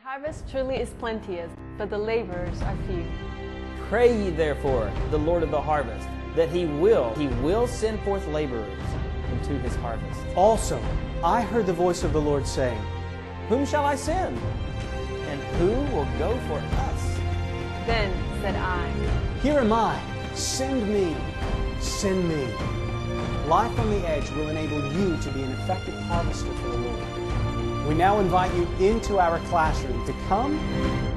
harvest truly is plenteous, but the laborers are few. Pray ye therefore the Lord of the harvest, that he will send forth laborers into his harvest. Also, I heard the voice of the Lord saying, Whom shall I send? And who will go for us? Then said I, Here am I, send me, send me. Life on the Edge will enable you to be an effective harvester for the Lord. We now invite you into our classroom to come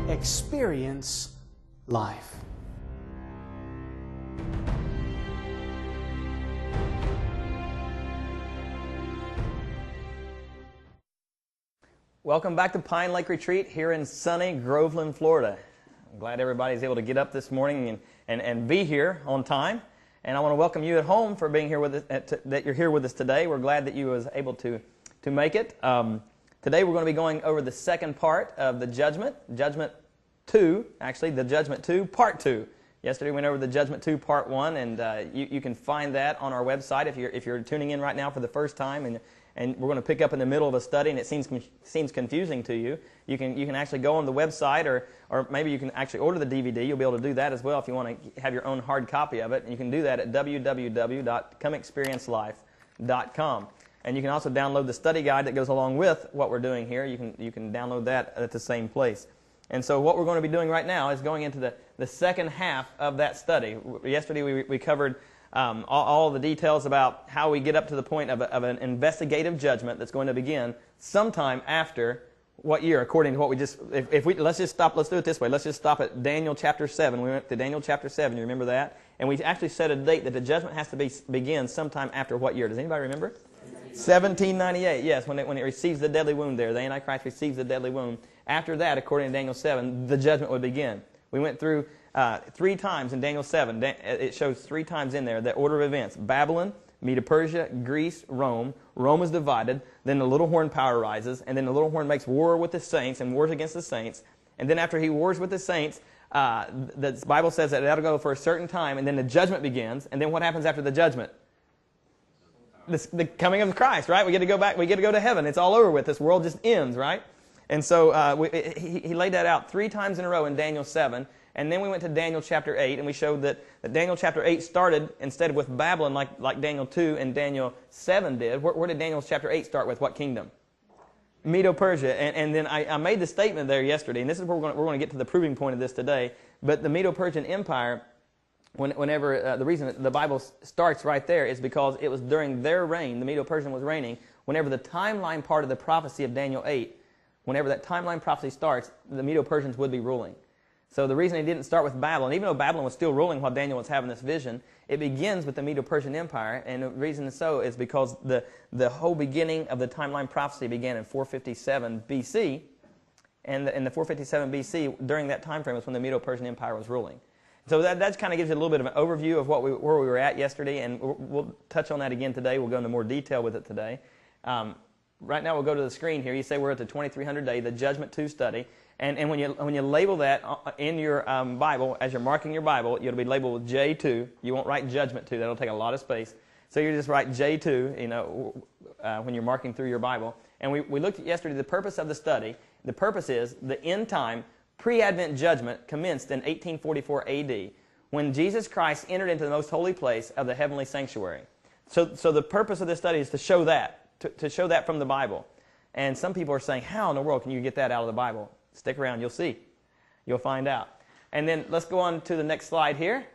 experience life. Welcome back to Pine Lake Retreat here in sunny Groveland, Florida. I'm glad everybody's able to get up this morning and be here on time. And I want to welcome you at home for being here with us, that you're here with us today. We're glad that you was able to make it. Today we're going to be going over the second part of the Judgment 2, actually, the Judgment 2, Part 2. Yesterday we went over the Judgment 2, Part 1, and you can find that on our website if you're tuning in right now for the first time, and we're going to pick up in the middle of a study and it seems confusing to you. You can actually go on the website, or maybe you can actually order the DVD. You'll be able to do that as well if you want to have your own hard copy of it, and you can do that at www.comeexperiencelife.com. And you can also download the study guide that goes along with what we're doing here. You can download that at the same place. And so what we're going to be doing right now is going into the second half of that study. Yesterday we covered all the details about how we get up to the point of an investigative judgment that's going to begin sometime after what year, according to what we just, let's just stop, let's do it this way. Let's just stop at Daniel chapter 7. We went to Daniel chapter 7, you remember that? And we actually set a date that the judgment has to begin sometime after what year? Does anybody remember? 1798, yes, when it receives the deadly wound there. The Antichrist receives the deadly wound. After that, according to Daniel 7, the judgment would begin. We went through 3 times in Daniel 7. It shows 3 times in there the order of events. Babylon, Medo-Persia, Greece, Rome. Rome is divided. Then the little horn power rises. And then the little horn makes war with the saints and wars against the saints. And then after he wars with the saints, the Bible says that that'll go for a certain time. And then the judgment begins. And then what happens after the judgment? The coming of Christ, right? We get to go back. We get to go to heaven. It's all over with. This world just ends, right? And so he laid that out 3 times in a row in Daniel 7. And then we went to Daniel chapter 8, and we showed that Daniel chapter 8 started instead with Babylon like Daniel 2 and Daniel 7 did. Where did Daniel chapter 8 start with? What kingdom? Medo-Persia. And then I made the statement there yesterday, and this is where we're going to get to the proving point of this today. But the Medo-Persian Empire, whenever the reason the Bible starts right there is because it was during their reign, the Medo-Persian was reigning, whenever the timeline part of the prophecy of Daniel 8, whenever that timeline prophecy starts, the Medo-Persians would be ruling. So the reason it didn't start with Babylon, even though Babylon was still ruling while Daniel was having this vision, it begins with the Medo-Persian Empire, and the reason so is because the whole beginning of the timeline prophecy began in 457 BC, and in the 457 BC, during that time frame was when the Medo-Persian Empire was ruling. So that kind of gives you a little bit of an overview of where we were at yesterday, and we'll touch on that again today. We'll go into more detail with it today. Right now we'll go to the screen here. You say we're at the 2300 day, the Judgment 2 study. And when you label that in your Bible, as you're marking your Bible, it'll be labeled J2. You won't write Judgment 2. That'll take a lot of space. So you just write J2, when you're marking through your Bible. And we looked at yesterday the purpose of the study. The purpose is the end time pre-Advent judgment commenced in 1844 AD when Jesus Christ entered into the most holy place of the heavenly sanctuary. So the purpose of this study is to show that, to show that from the Bible. And some people are saying, how in the world can you get that out of the Bible? Stick around, you'll see. You'll find out. And then let's go on to the next slide here.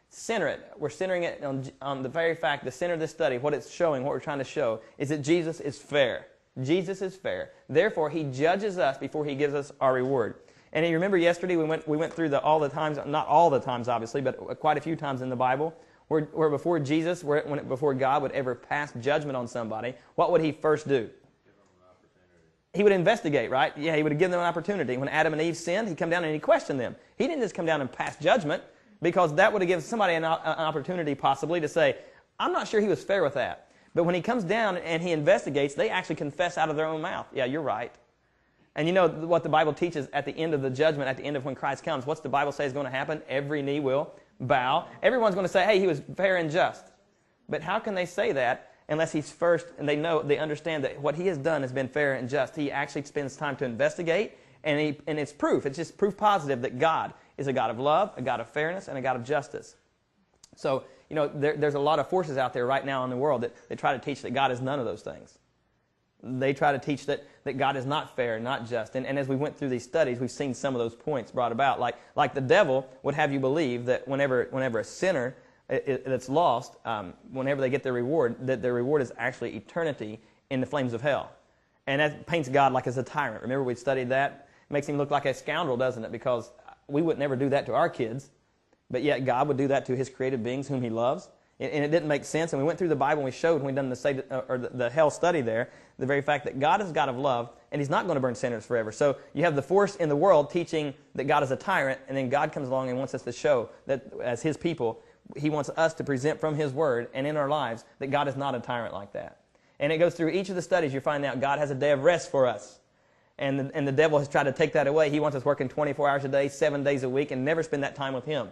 Center it. We're centering it on the very fact, the center of this study, what it's showing, what we're trying to show, is that Jesus is fair. Jesus is fair. Therefore, he judges us before he gives us our reward. And you remember yesterday we went through all the times, not all the times obviously, but quite a few times in the Bible, where before Jesus, before God would ever pass judgment on somebody, what would he first do? He would investigate, right? Yeah, he would give them an opportunity. When Adam and Eve sinned, he'd come down and he'd question them. He didn't just come down and pass judgment, because that would have given somebody an opportunity possibly to say, I'm not sure he was fair with that. But when he comes down and he investigates, they actually confess out of their own mouth. Yeah, you're right. And you know what the Bible teaches at the end of the judgment, at the end of when Christ comes, what's the Bible say is going to happen? Every knee will bow. Everyone's going to say, hey, he was fair and just. But how can they say that unless he's first, and they understand that what he has done has been fair and just? He actually spends time to investigate, And it's proof. It's just proof positive that God is a God of love, a God of fairness, and a God of justice. So, there's a lot of forces out there right now in the world that try to teach that God is none of those things. They try to teach that God is not fair, not just. And as we went through these studies, we've seen some of those points brought about. Like the devil would have you believe that whenever a sinner that's lost, whenever they get their reward, that their reward is actually eternity in the flames of hell. And that paints God like as a tyrant. Remember we studied that? It makes him look like a scoundrel, doesn't it? Because we would never do that to our kids. But yet God would do that to his created beings whom he loves. And it didn't make sense. And we went through the Bible and we showed when we done the hell study there, the very fact that God is a God of love and he's not going to burn sinners forever. So you have the force in the world teaching that God is a tyrant, and then God comes along and wants us to show that as his people, he wants us to present from his word and in our lives that God is not a tyrant like that. And it goes through each of the studies. You find out God has a day of rest for us. And the devil has tried to take that away. He wants us working 24 hours a day, 7 days a week, and never spend that time with him.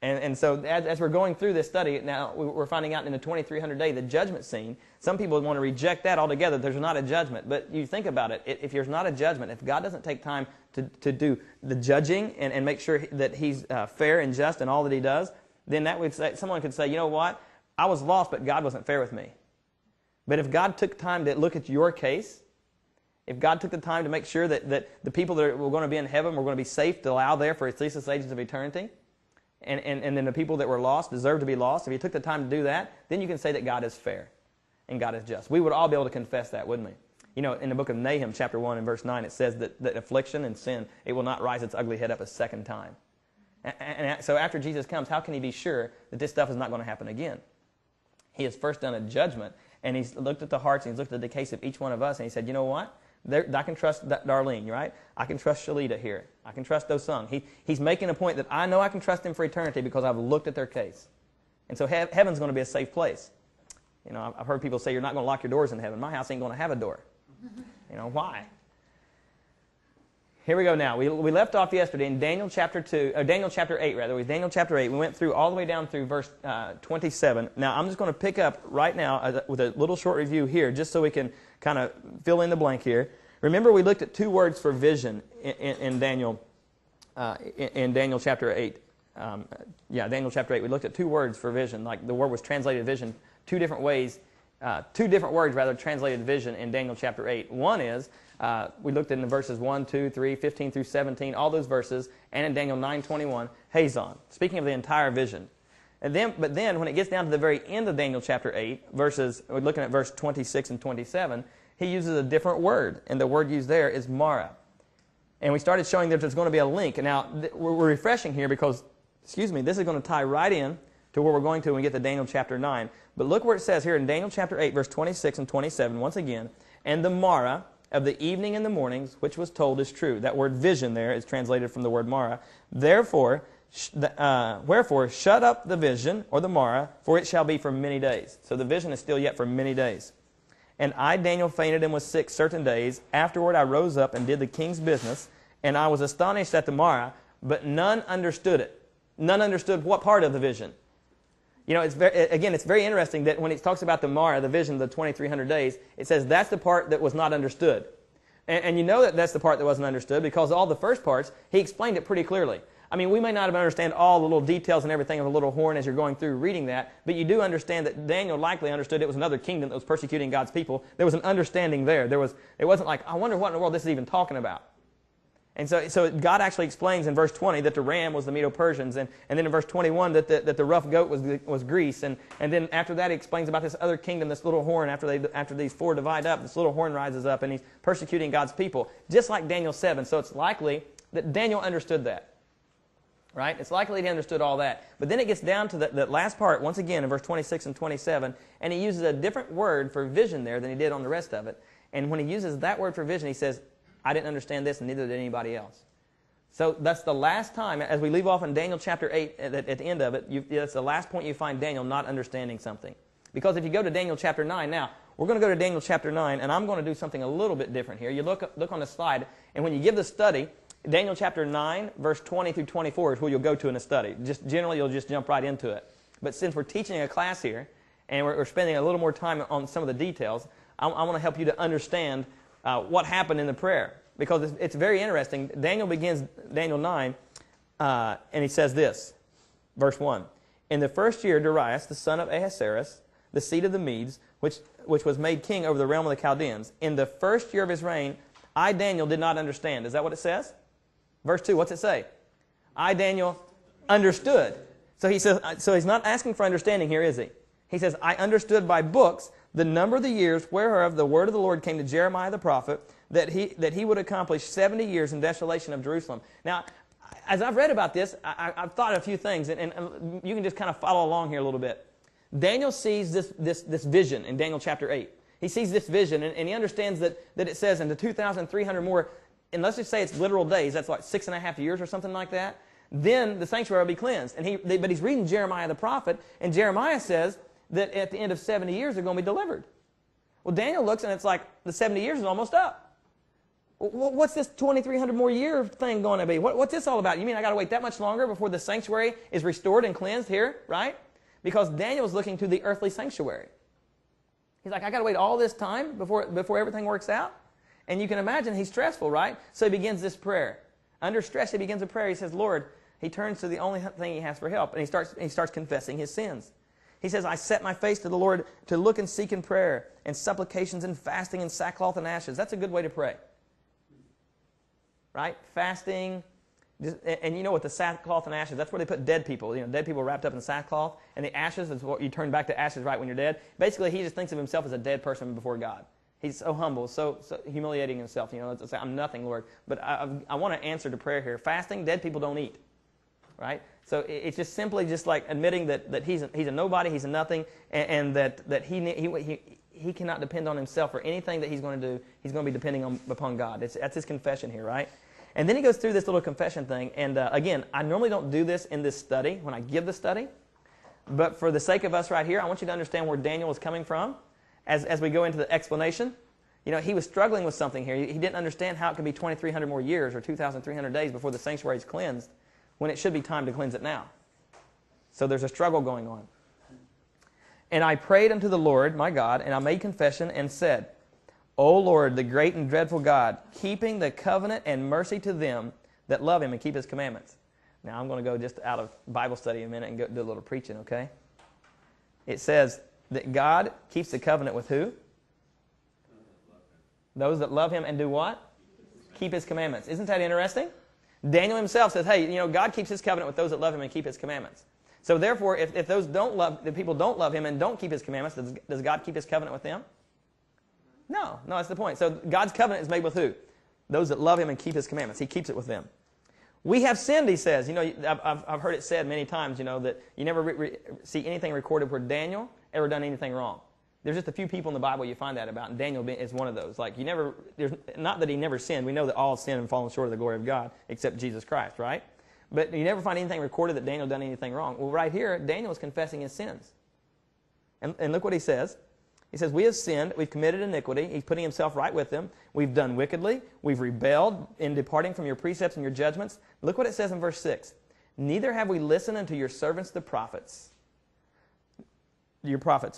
And so as we're going through this study, now we're finding out in the 2300 day, the judgment scene, some people want to reject that altogether. There's not a judgment. But you think about it. If there's not a judgment, if God doesn't take time to do the judging and make sure that he's fair and just in all that he does, then that would say, someone could say, you know what? I was lost, but God wasn't fair with me. But if God took time to look at your case, if God took the time to make sure that the people that were going to be in heaven were going to be safe to allow there for at least the ages of eternity, and then the people that were lost deserve to be lost, if he took the time to do that, then you can say that God is fair and God is just. We would all be able to confess that, wouldn't we? In the book of Nahum, chapter 1 and verse 9, it says that affliction and sin, it will not rise its ugly head up a second time. And so after Jesus comes, how can he be sure that this stuff is not going to happen again? He has first done a judgment, and he's looked at the hearts, and he's looked at the case of each one of us, and he said, you know what? I can trust Darlene, right? I can trust Shalita here. I can trust Dosung. He's making a point that I know I can trust them for eternity because I've looked at their case. And so heaven's going to be a safe place. I've heard people say you're not going to lock your doors in heaven. My house ain't going to have a door. Why? Here we go now. We left off yesterday in Daniel chapter 8 rather. With Daniel chapter 8. We went through all the way down through verse 27. Now I'm just going to pick up right now with a little short review here just so we can kind of fill in the blank here. Remember we looked at two words for vision in Daniel chapter 8. Daniel chapter 8. We looked at two words for vision. Like the word was translated vision two different ways. Two different words rather translated vision in Daniel chapter 8. One is we looked in the verses 1, 2, 3, 15 through 17, all those verses, and in Daniel 9:21, Hazon, speaking of the entire vision. But then when it gets down to the very end of Daniel chapter 8, we're looking at verse 26 and 27, he uses a different word, and the word used there is Mara. And we started showing that there's going to be a link. And now we're refreshing here because, this is going to tie right in to where we're going to when we get to Daniel chapter 9. But look where it says here in Daniel chapter 8, verse 26 and 27, once again, and the Mara of the evening and the mornings, which was told is true. That word vision there is translated from the word Mara. Wherefore, shut up the vision, or the Mara, for it shall be for many days. So the vision is still yet for many days. And I, Daniel, fainted and was sick certain days. Afterward I rose up and did the king's business, and I was astonished at the Mara, but none understood it. None understood what part of the vision. It's very interesting that when it talks about the Mara, the vision of the 2300 days, it says that's the part that was not understood. And you know that that's the part that wasn't understood because all the first parts, he explained it pretty clearly. We may not have understand all the little details and everything of the little horn as you're going through reading that, but you do understand that Daniel likely understood it was another kingdom that was persecuting God's people. There was an understanding there. It wasn't like, I wonder what in the world this is even talking about. And so God actually explains in verse 20 that the ram was the Medo-Persians, and then in verse 21 that the rough goat was Greece, and then after that he explains about this other kingdom, this little horn, after these four divide up, this little horn rises up, and he's persecuting God's people, just like Daniel 7. So it's likely that Daniel understood that. Right? It's likely he understood all that. But then it gets down to that last part, once again, in verse 26 and 27, and he uses a different word for vision there than he did on the rest of it. And when he uses that word for vision, he says, I didn't understand this, and neither did anybody else. So that's the last time, as we leave off in Daniel chapter 8, at the end of it, that's the last point you find Daniel not understanding something. Because if you go to Daniel chapter 9, now, we're going to go to Daniel chapter 9, and I'm going to do something a little bit different here. You look on the slide, and when you give the study, Daniel chapter 9, verse 20 through 24 is where you'll go to in a study. Just generally, you'll just jump right into it. But since we're teaching a class here, and we're spending a little more time on some of the details, I want to help you to understand what happened in the prayer. because it's very interesting. Daniel begins Daniel 9, and he says this, verse 1. In the first year, Darius, the son of Ahasuerus, the seed of the Medes, which was made king over the realm of the Chaldeans, in the first year of his reign, I, Daniel, did not understand. Is that what it says? Verse 2, what's it say? I, Daniel, understood. So he says, so he's not asking for understanding here, is he? He says, I understood by books the number of the years whereof the word of the Lord came to Jeremiah the prophet, that he would accomplish 70 years in desolation of Jerusalem. Now, as I've read about this, I've thought of a few things, and you can just kind of follow along here a little bit. Daniel sees this vision in Daniel chapter 8. He sees this vision, and he understands that it says in the 2,300 more, and let's just say it's literal days, that's like 6.5 years or something like that, then the sanctuary will be cleansed. But he's reading Jeremiah the prophet, and Jeremiah says that at the end of 70 years they're going to be delivered. Well, Daniel looks, and it's like the 70 years is almost up. What's this 2,300 more year thing going to be? What's this all about? You mean I got to wait that much longer before the sanctuary is restored and cleansed here, right? Because Daniel's looking to the earthly sanctuary. He's like, I got to wait all this time before everything works out? And you can imagine he's stressful, right? So he begins this prayer. Under stress, he begins a prayer. He says, Lord, he turns to the only thing he has for help, and he starts confessing his sins. He says, I set my face to the Lord to look and seek in prayer and supplications and fasting and sackcloth and ashes. That's a good way to pray. Right? Fasting. And you know what, the sackcloth and ashes, that's where they put dead people. You know, dead people wrapped up in sackcloth. And the ashes is what you turn back to ashes right when you're dead. Basically, he just thinks of himself as a dead person before God. He's so humble, so humiliating himself. You know, it's I'm nothing, Lord. But I want to answer to prayer here. Fasting, dead people don't eat. Right? So it's just simply just like admitting that he's a nobody, he's a nothing, and that he cannot depend on himself for anything that he's going to do. He's going to be depending upon God. That's his confession here, right? And then he goes through this little confession thing. And again, I normally don't do this in this study when I give the study. But for the sake of us right here, I want you to understand where Daniel is coming from as we go into the explanation. You know, he was struggling with something here. He didn't understand how it could be 2,300 more years or 2,300 days before the sanctuary is cleansed when it should be time to cleanse it now. So there's a struggle going on. And I prayed unto the Lord, my God, and I made confession and said, O Lord, the great and dreadful God, keeping the covenant and mercy to them that love him and keep his commandments. Now I'm going to go just out of Bible study a minute and go do a little preaching, okay? It says that God keeps the covenant with who? Those that love him and do what? Keep his commandments. Isn't that interesting? Daniel himself says, hey, you know, God keeps his covenant with those that love him and keep his commandments. So therefore, if those the people don't love him and don't keep his commandments, does God keep his covenant with them? No, that's the point. So God's covenant is made with who? Those that love him and keep his commandments. He keeps it with them. We have sinned, he says. You know, I've heard it said many times, you know, that you never see anything recorded where Daniel ever done anything wrong. There's just a few people in the Bible you find that about, and Daniel is one of those. Like, there's not that he never sinned. We know that all sinned and fallen short of the glory of God, except Jesus Christ, right? But you never find anything recorded that Daniel done anything wrong. Well, right here, Daniel is confessing his sins. And look what he says. He says, we have sinned, we've committed iniquity. He's putting himself right with them. We've done wickedly. We've rebelled in departing from your precepts and your judgments. Look what it says in verse 6. Neither have we listened unto your servants the prophets,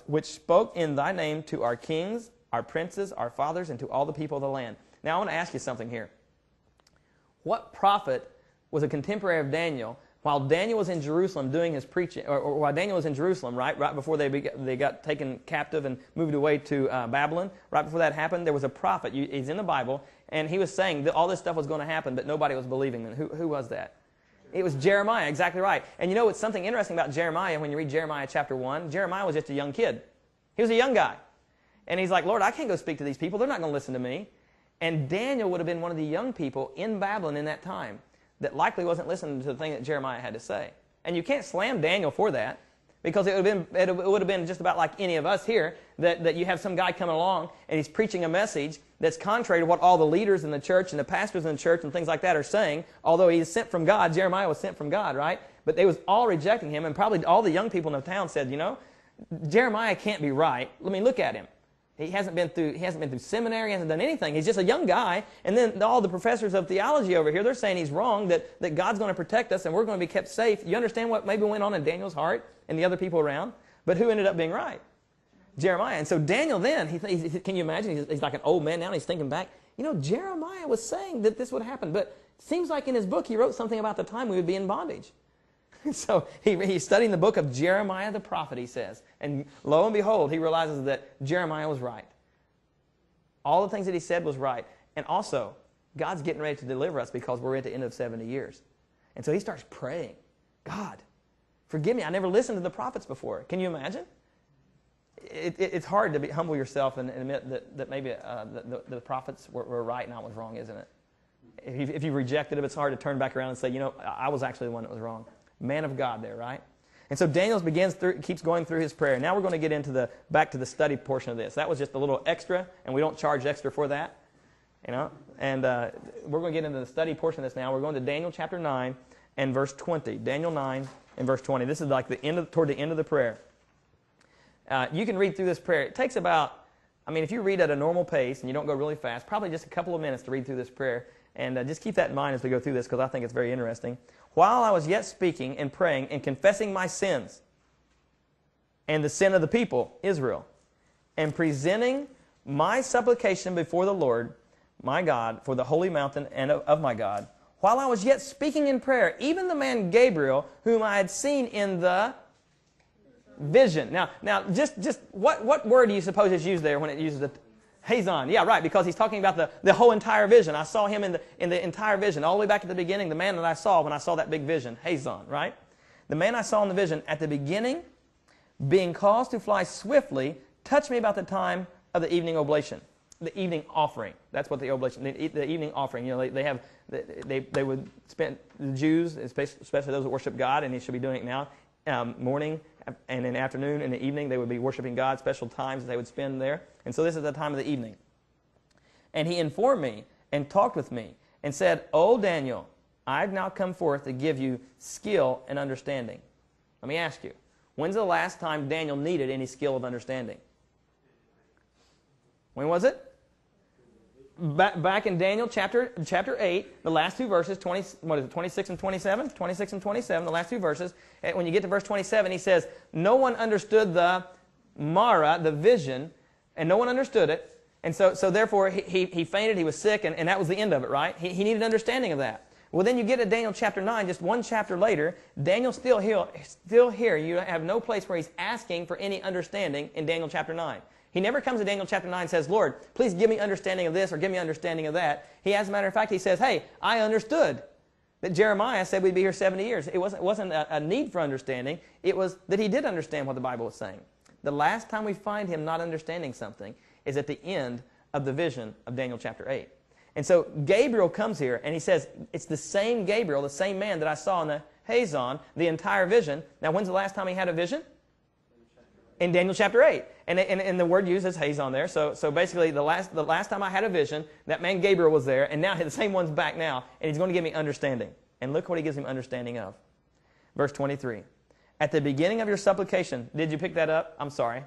which spoke in thy name to our kings, our princes, our fathers, and to all the people of the land. Now I want to ask you something here. What prophet was a contemporary of Daniel while Daniel was in Jerusalem doing his preaching, or while Daniel was in Jerusalem, right before they got taken captive and moved away to Babylon, right before that happened, there was a prophet. He's in the Bible, and he was saying that all this stuff was going to happen, but nobody was believing him. Who was that? It was Jeremiah, exactly right. And you know what's something interesting about Jeremiah when you read Jeremiah chapter 1? Jeremiah was just a young kid. He was a young guy. And he's like, Lord, I can't go speak to these people. They're not going to listen to me. And Daniel would have been one of the young people in Babylon in that time that likely wasn't listening to the thing that Jeremiah had to say. And you can't slam Daniel for that, because it would have been just about like any of us here, that you have some guy coming along and he's preaching a message that's contrary to what all the leaders in the church and the pastors in the church and things like that are saying, although he's sent from God. Jeremiah was sent from God, right? But they was all rejecting him, and probably all the young people in the town said, you know, Jeremiah can't be right. Let me look at him. He hasn't been through seminary, he hasn't done anything. He's just a young guy. And then all the professors of theology over here, they're saying he's wrong, that God's going to protect us and we're going to be kept safe. You understand what maybe went on in Daniel's heart and the other people around? But who ended up being right? Jeremiah. And so Daniel then, can you imagine, he's like an old man now, and he's thinking back. Jeremiah was saying that this would happen, but it seems like in his book he wrote something about the time we would be in bondage. So he's studying the book of Jeremiah the prophet, he says. And lo and behold, he realizes that Jeremiah was right. All the things that he said was right. And also, God's getting ready to deliver us because we're at the end of 70 years. And so he starts praying, God, forgive me. I never listened to the prophets before. Can you imagine? It's hard to humble yourself and admit that maybe the prophets were right and I was wrong, isn't it? If you rejected it, it's hard to turn back around and say, I was actually the one that was wrong. Man of God there, right? And so Daniel keeps going through his prayer. Now we're going to get into back to the study portion of this. That was just a little extra, and we don't charge extra for that. And we're going to get into the study portion of this now. We're going to Daniel chapter 9 and verse 20. Daniel 9 and verse 20. This is like toward the end of the prayer. You can read through this prayer. It takes about, if you read at a normal pace and you don't go really fast, probably just a couple of minutes to read through this prayer. And just keep that in mind as we go through this because I think it's very interesting. While I was yet speaking and praying and confessing my sins and the sin of the people, Israel, and presenting my supplication before the Lord, my God, for the holy mountain and of my God, while I was yet speaking in prayer, even the man Gabriel, whom I had seen in the vision. Now, just what word do you suppose is used there when it uses the Hazon? Yeah, right, because he's talking about the whole entire vision. I saw him in the entire vision, all the way back at the beginning, the man that I saw when I saw that big vision, Hazon, right? The man I saw in the vision at the beginning, being caused to fly swiftly, touched me about the time of the evening oblation, the evening offering. That's what the oblation, the evening offering. They would spend, the Jews, especially those that worship God, and they should be doing it now, morning and in the afternoon and the evening, they would be worshiping God, special times that they would spend there. And so this is the time of the evening. And he informed me and talked with me and said, O Daniel, I've now come forth to give you skill and understanding. Let me ask you, when's the last time Daniel needed any skill of understanding? When was it? Back in Daniel chapter 8, the last two verses, 26 and 27? 26 and 27, the last two verses. When you get to verse 27, he says, no one understood the Mara, the vision, and no one understood it. And so therefore, he fainted, he was sick, and that was the end of it, right? He needed understanding of that. Well, then you get to Daniel chapter 9, just one chapter later, Daniel's still here. You have no place where he's asking for any understanding in Daniel chapter 9. He never comes to Daniel chapter 9 and says, Lord, please give me understanding of this or give me understanding of that. He, as a matter of fact, he says, hey, I understood that Jeremiah said we'd be here 70 years. It wasn't a need for understanding. It was that he did understand what the Bible was saying. The last time we find him not understanding something is at the end of the vision of Daniel chapter 8. And so Gabriel comes here and he says, it's the same Gabriel, the same man that I saw in the Hazon, the entire vision. Now, when's the last time he had a vision? In Daniel chapter 8. And the word used is Hazon there. So basically, the last time I had a vision, that man Gabriel was there, and now the same one's back now, and he's going to give me understanding. And look what he gives him understanding of. Verse 23. At the beginning of your supplication, did you pick that up? I'm sorry.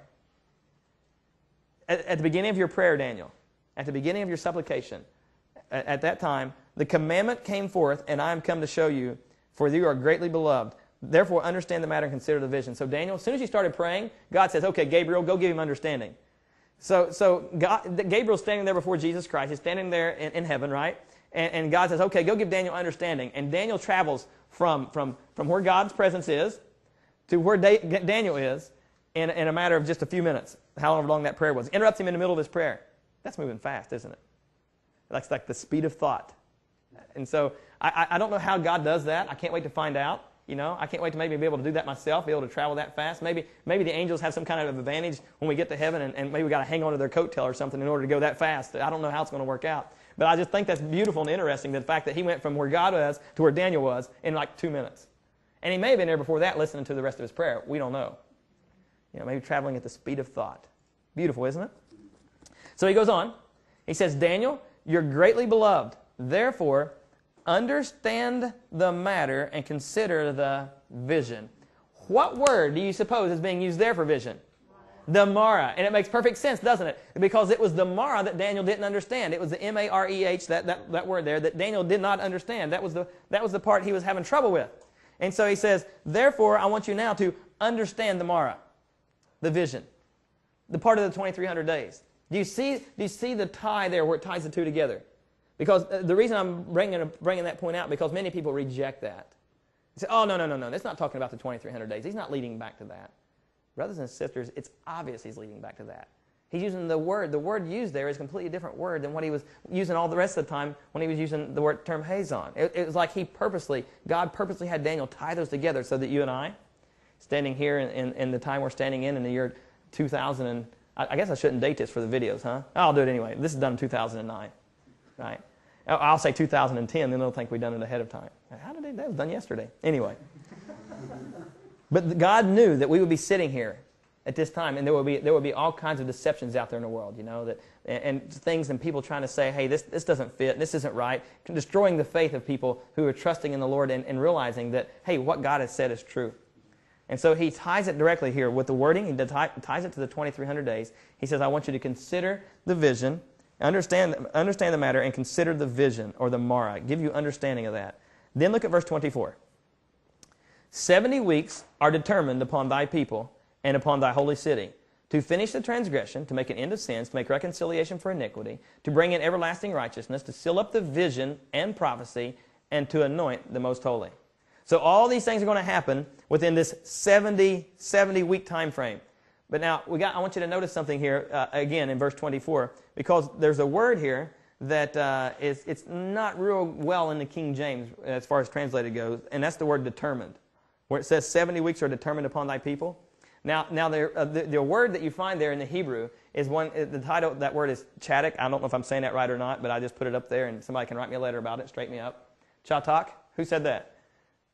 At the beginning of your prayer, Daniel, at the beginning of your supplication, at that time, the commandment came forth, and I am come to show you, for you are greatly beloved. Therefore, understand the matter and consider the vision. So Daniel, as soon as you started praying, God says, okay, Gabriel, go give him understanding. So Gabriel's standing there before Jesus Christ. He's standing there in heaven, right? And God says, okay, go give Daniel understanding. And Daniel travels from where God's presence is to where Daniel is in a matter of just a few minutes, however long that prayer was. Interrupts him in the middle of his prayer. That's moving fast, isn't it? That's like the speed of thought. And so I don't know how God does that. I can't wait to find out. I can't wait to maybe be able to do that myself, be able to travel that fast. Maybe the angels have some kind of advantage when we get to heaven, and maybe we got to hang on to their coattail or something in order to go that fast. I don't know how it's going to work out. But I just think that's beautiful and interesting, the fact that he went from where God was to where Daniel was in like 2 minutes. And he may have been there before that listening to the rest of his prayer. We don't know. Maybe traveling at the speed of thought. Beautiful, isn't it? So he goes on. He says, Daniel, you're greatly beloved. Therefore, understand the matter and consider the vision. What word do you suppose is being used there for vision? The Mara. And it makes perfect sense, doesn't it? Because it was the Mara that Daniel didn't understand. It was the M-A-R-E-H, that word there, that Daniel did not understand. That was the part he was having trouble with. And so he says, therefore, I want you now to understand the Mara, the vision, the part of the 2,300 days. Do you see the tie there where it ties the two together? Because the reason I'm bringing that point out, because many people reject that. They say, oh, no, that's not talking about the 2,300 days. He's not leading back to that. Brothers and sisters, it's obvious he's leading back to that. He's using the word. The word used there is a completely different word than what he was using all the rest of the time when he was using the term hazon. It was like God purposely had Daniel tie those together so that you and I, standing here in the time we're standing in the year 2000, and I guess I shouldn't date this for the videos, huh? I'll do it anyway. This is done in 2009, right? I'll say 2010, then they'll think we've done it ahead of time. How did that was done yesterday? Anyway. But God knew that we would be sitting here at this time, and there would be all kinds of deceptions out there in the world, and things and people trying to say, hey, this doesn't fit, this isn't right, destroying the faith of people who are trusting in the Lord and realizing that, hey, what God has said is true. And so he ties it directly here with the wording. He ties it to the 2,300 days. He says, I want you to consider the vision, understand the matter, and consider the vision, or the Mara. Give you understanding of that. Then look at verse 24. 70 weeks are determined upon thy people and upon thy holy city, to finish the transgression, to make an end of sins, to make reconciliation for iniquity, to bring in everlasting righteousness, to seal up the vision and prophecy, and to anoint the most holy. So all these things are going to happen within this 70-week time frame. But now, I want you to notice something here, again, in verse 24, because there's a word here that it's not real well in the King James as far as translated goes, and that's the word determined, where it says 70 weeks are determined upon thy people. Now the word that you find there in the Hebrew is the title of that word is chatak. I don't know if I'm saying that right or not, but I just put it up there, and somebody can write me a letter about it, straighten me up. Chatak? Who said that?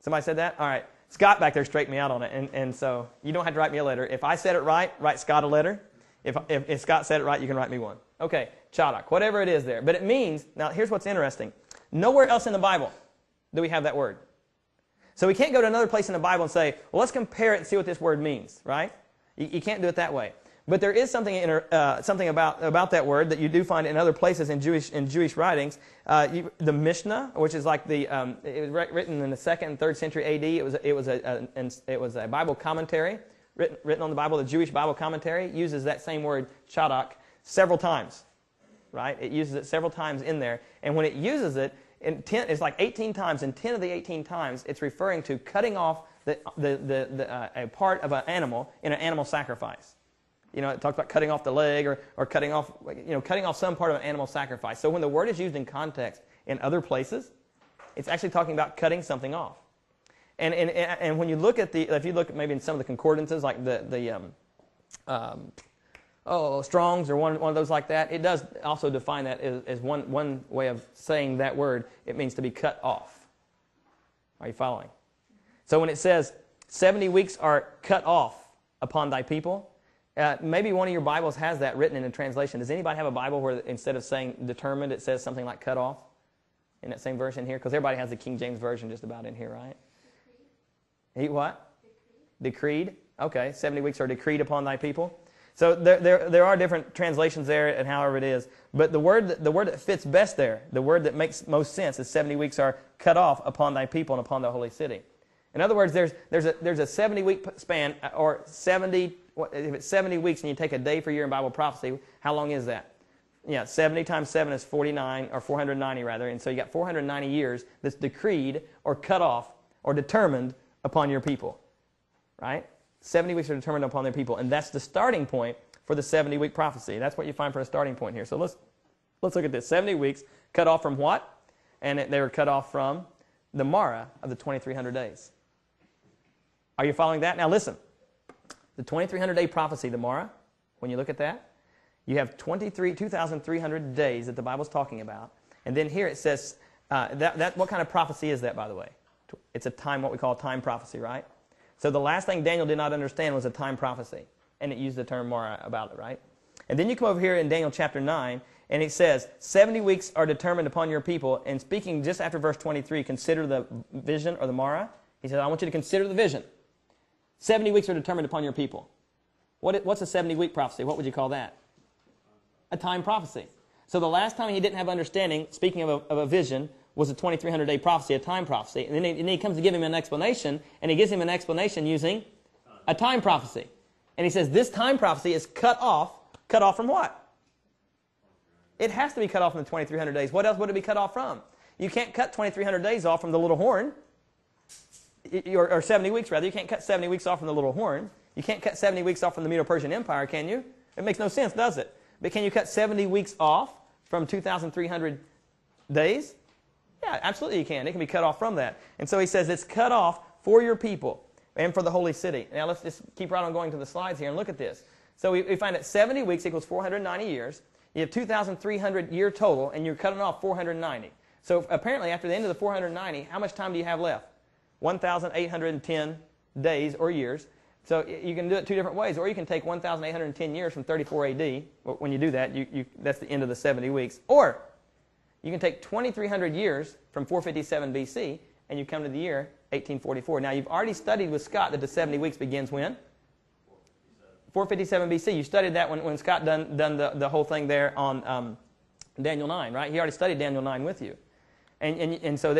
Somebody said that? All right. Scott back there straightened me out on it, and so you don't have to write me a letter. If I said it right, write Scott a letter. If Scott said it right, you can write me one. Okay, chatak, whatever it is there. But it means, now here's what's interesting. Nowhere else in the Bible do we have that word. So we can't go to another place in the Bible and say, well, let's compare it and see what this word means, right? You can't do it that way. But there is something about that word that you do find in other places in Jewish writings. The Mishnah, which is like it was written in the 2nd and 3rd century A.D. It was a Bible commentary written on the Bible. The Jewish Bible commentary uses that same word chatak several times, right? It uses it several times in there, and when it uses it, it's like 18 times. And 10 of the 18 times, it's referring to cutting off a part of an animal in an animal sacrifice. It talks about cutting off the leg or cutting off some part of an animal sacrifice. So when the word is used in context in other places, it's actually talking about cutting something off. And when you look at if you look maybe in some of the concordances, like the Strong's or one of those like that, it does also define that as one way of saying that word. It means to be cut off. Are you following? So when it says 70 weeks are cut off upon thy people, maybe one of your Bibles has that written in a translation. Does anybody have a Bible where instead of saying determined, it says something like cut off in that same version here? Because everybody has the King James Version just about in here, right? What? Decreed. Okay, 70 weeks are decreed upon thy people. So there are different translations there, and however it is. But the word that fits best there, the word that makes most sense, is 70 weeks are cut off upon thy people and upon the holy city. In other words, there's a 70-week span, or 70. If it's 70 weeks and you take a day for year in Bible prophecy, how long is that? 70 times 7 is 49, or 490 rather, and so you got 490 years that's decreed or cut off or determined upon your people, right? 70 weeks are determined upon their people, and that's the starting point for the 70-week prophecy. That's what you find for a starting point here. So let's look at this. 70 weeks cut off from what? And they were cut off from the Mara of the 2,300 days. Are you following that? Now listen. The 2,300-day prophecy, the Mara, when you look at that, you have 2,300 days that the Bible's talking about. And then here it says, what kind of prophecy is that, by the way? It's what we call a time prophecy, right? So the last thing Daniel did not understand was a time prophecy. And it used the term Mara about it, right? And then you come over here in Daniel chapter 9, and it says, 70 weeks are determined upon your people. And speaking just after verse 23, consider the vision or the Mara. He says, I want you to consider the vision. 70 weeks are determined upon your people. What's a 70-week prophecy? What would you call that? A time prophecy. So the last time he didn't have understanding, speaking of a vision, was a 2,300-day prophecy, a time prophecy. And then he comes to give him an explanation, and he gives him an explanation using a time prophecy. And he says, this time prophecy is cut off from what? It has to be cut off from the 2,300 days. What else would it be cut off from? You can't cut 2,300 days off from the little horn, or 70 weeks rather. You can't cut 70 weeks off from the little horn. You can't cut 70 weeks off from the Medo-Persian Empire, can you? It makes no sense, does it? But can you cut 70 weeks off from 2,300 days? Yeah, absolutely you can. It can be cut off from that. And so he says it's cut off for your people and for the holy city. Now let's just keep right on going to the slides here and look at this. So we find that 70 weeks equals 490 years. You have 2,300 year total, and you're cutting off 490. So apparently after the end of the 490, how much time do you have left? 1,810 days or years. So you can do it two different ways, or you can take 1,810 years from 34 AD. When you do that, that's the end of the 70 weeks. Or you can take 2,300 years from 457 BC, and you come to the year 1844. Now, you've already studied with Scott that the 70 weeks begins when? 457 BC. You studied that when Scott done the whole thing there on Daniel 9, right? He already studied Daniel 9 with you. And so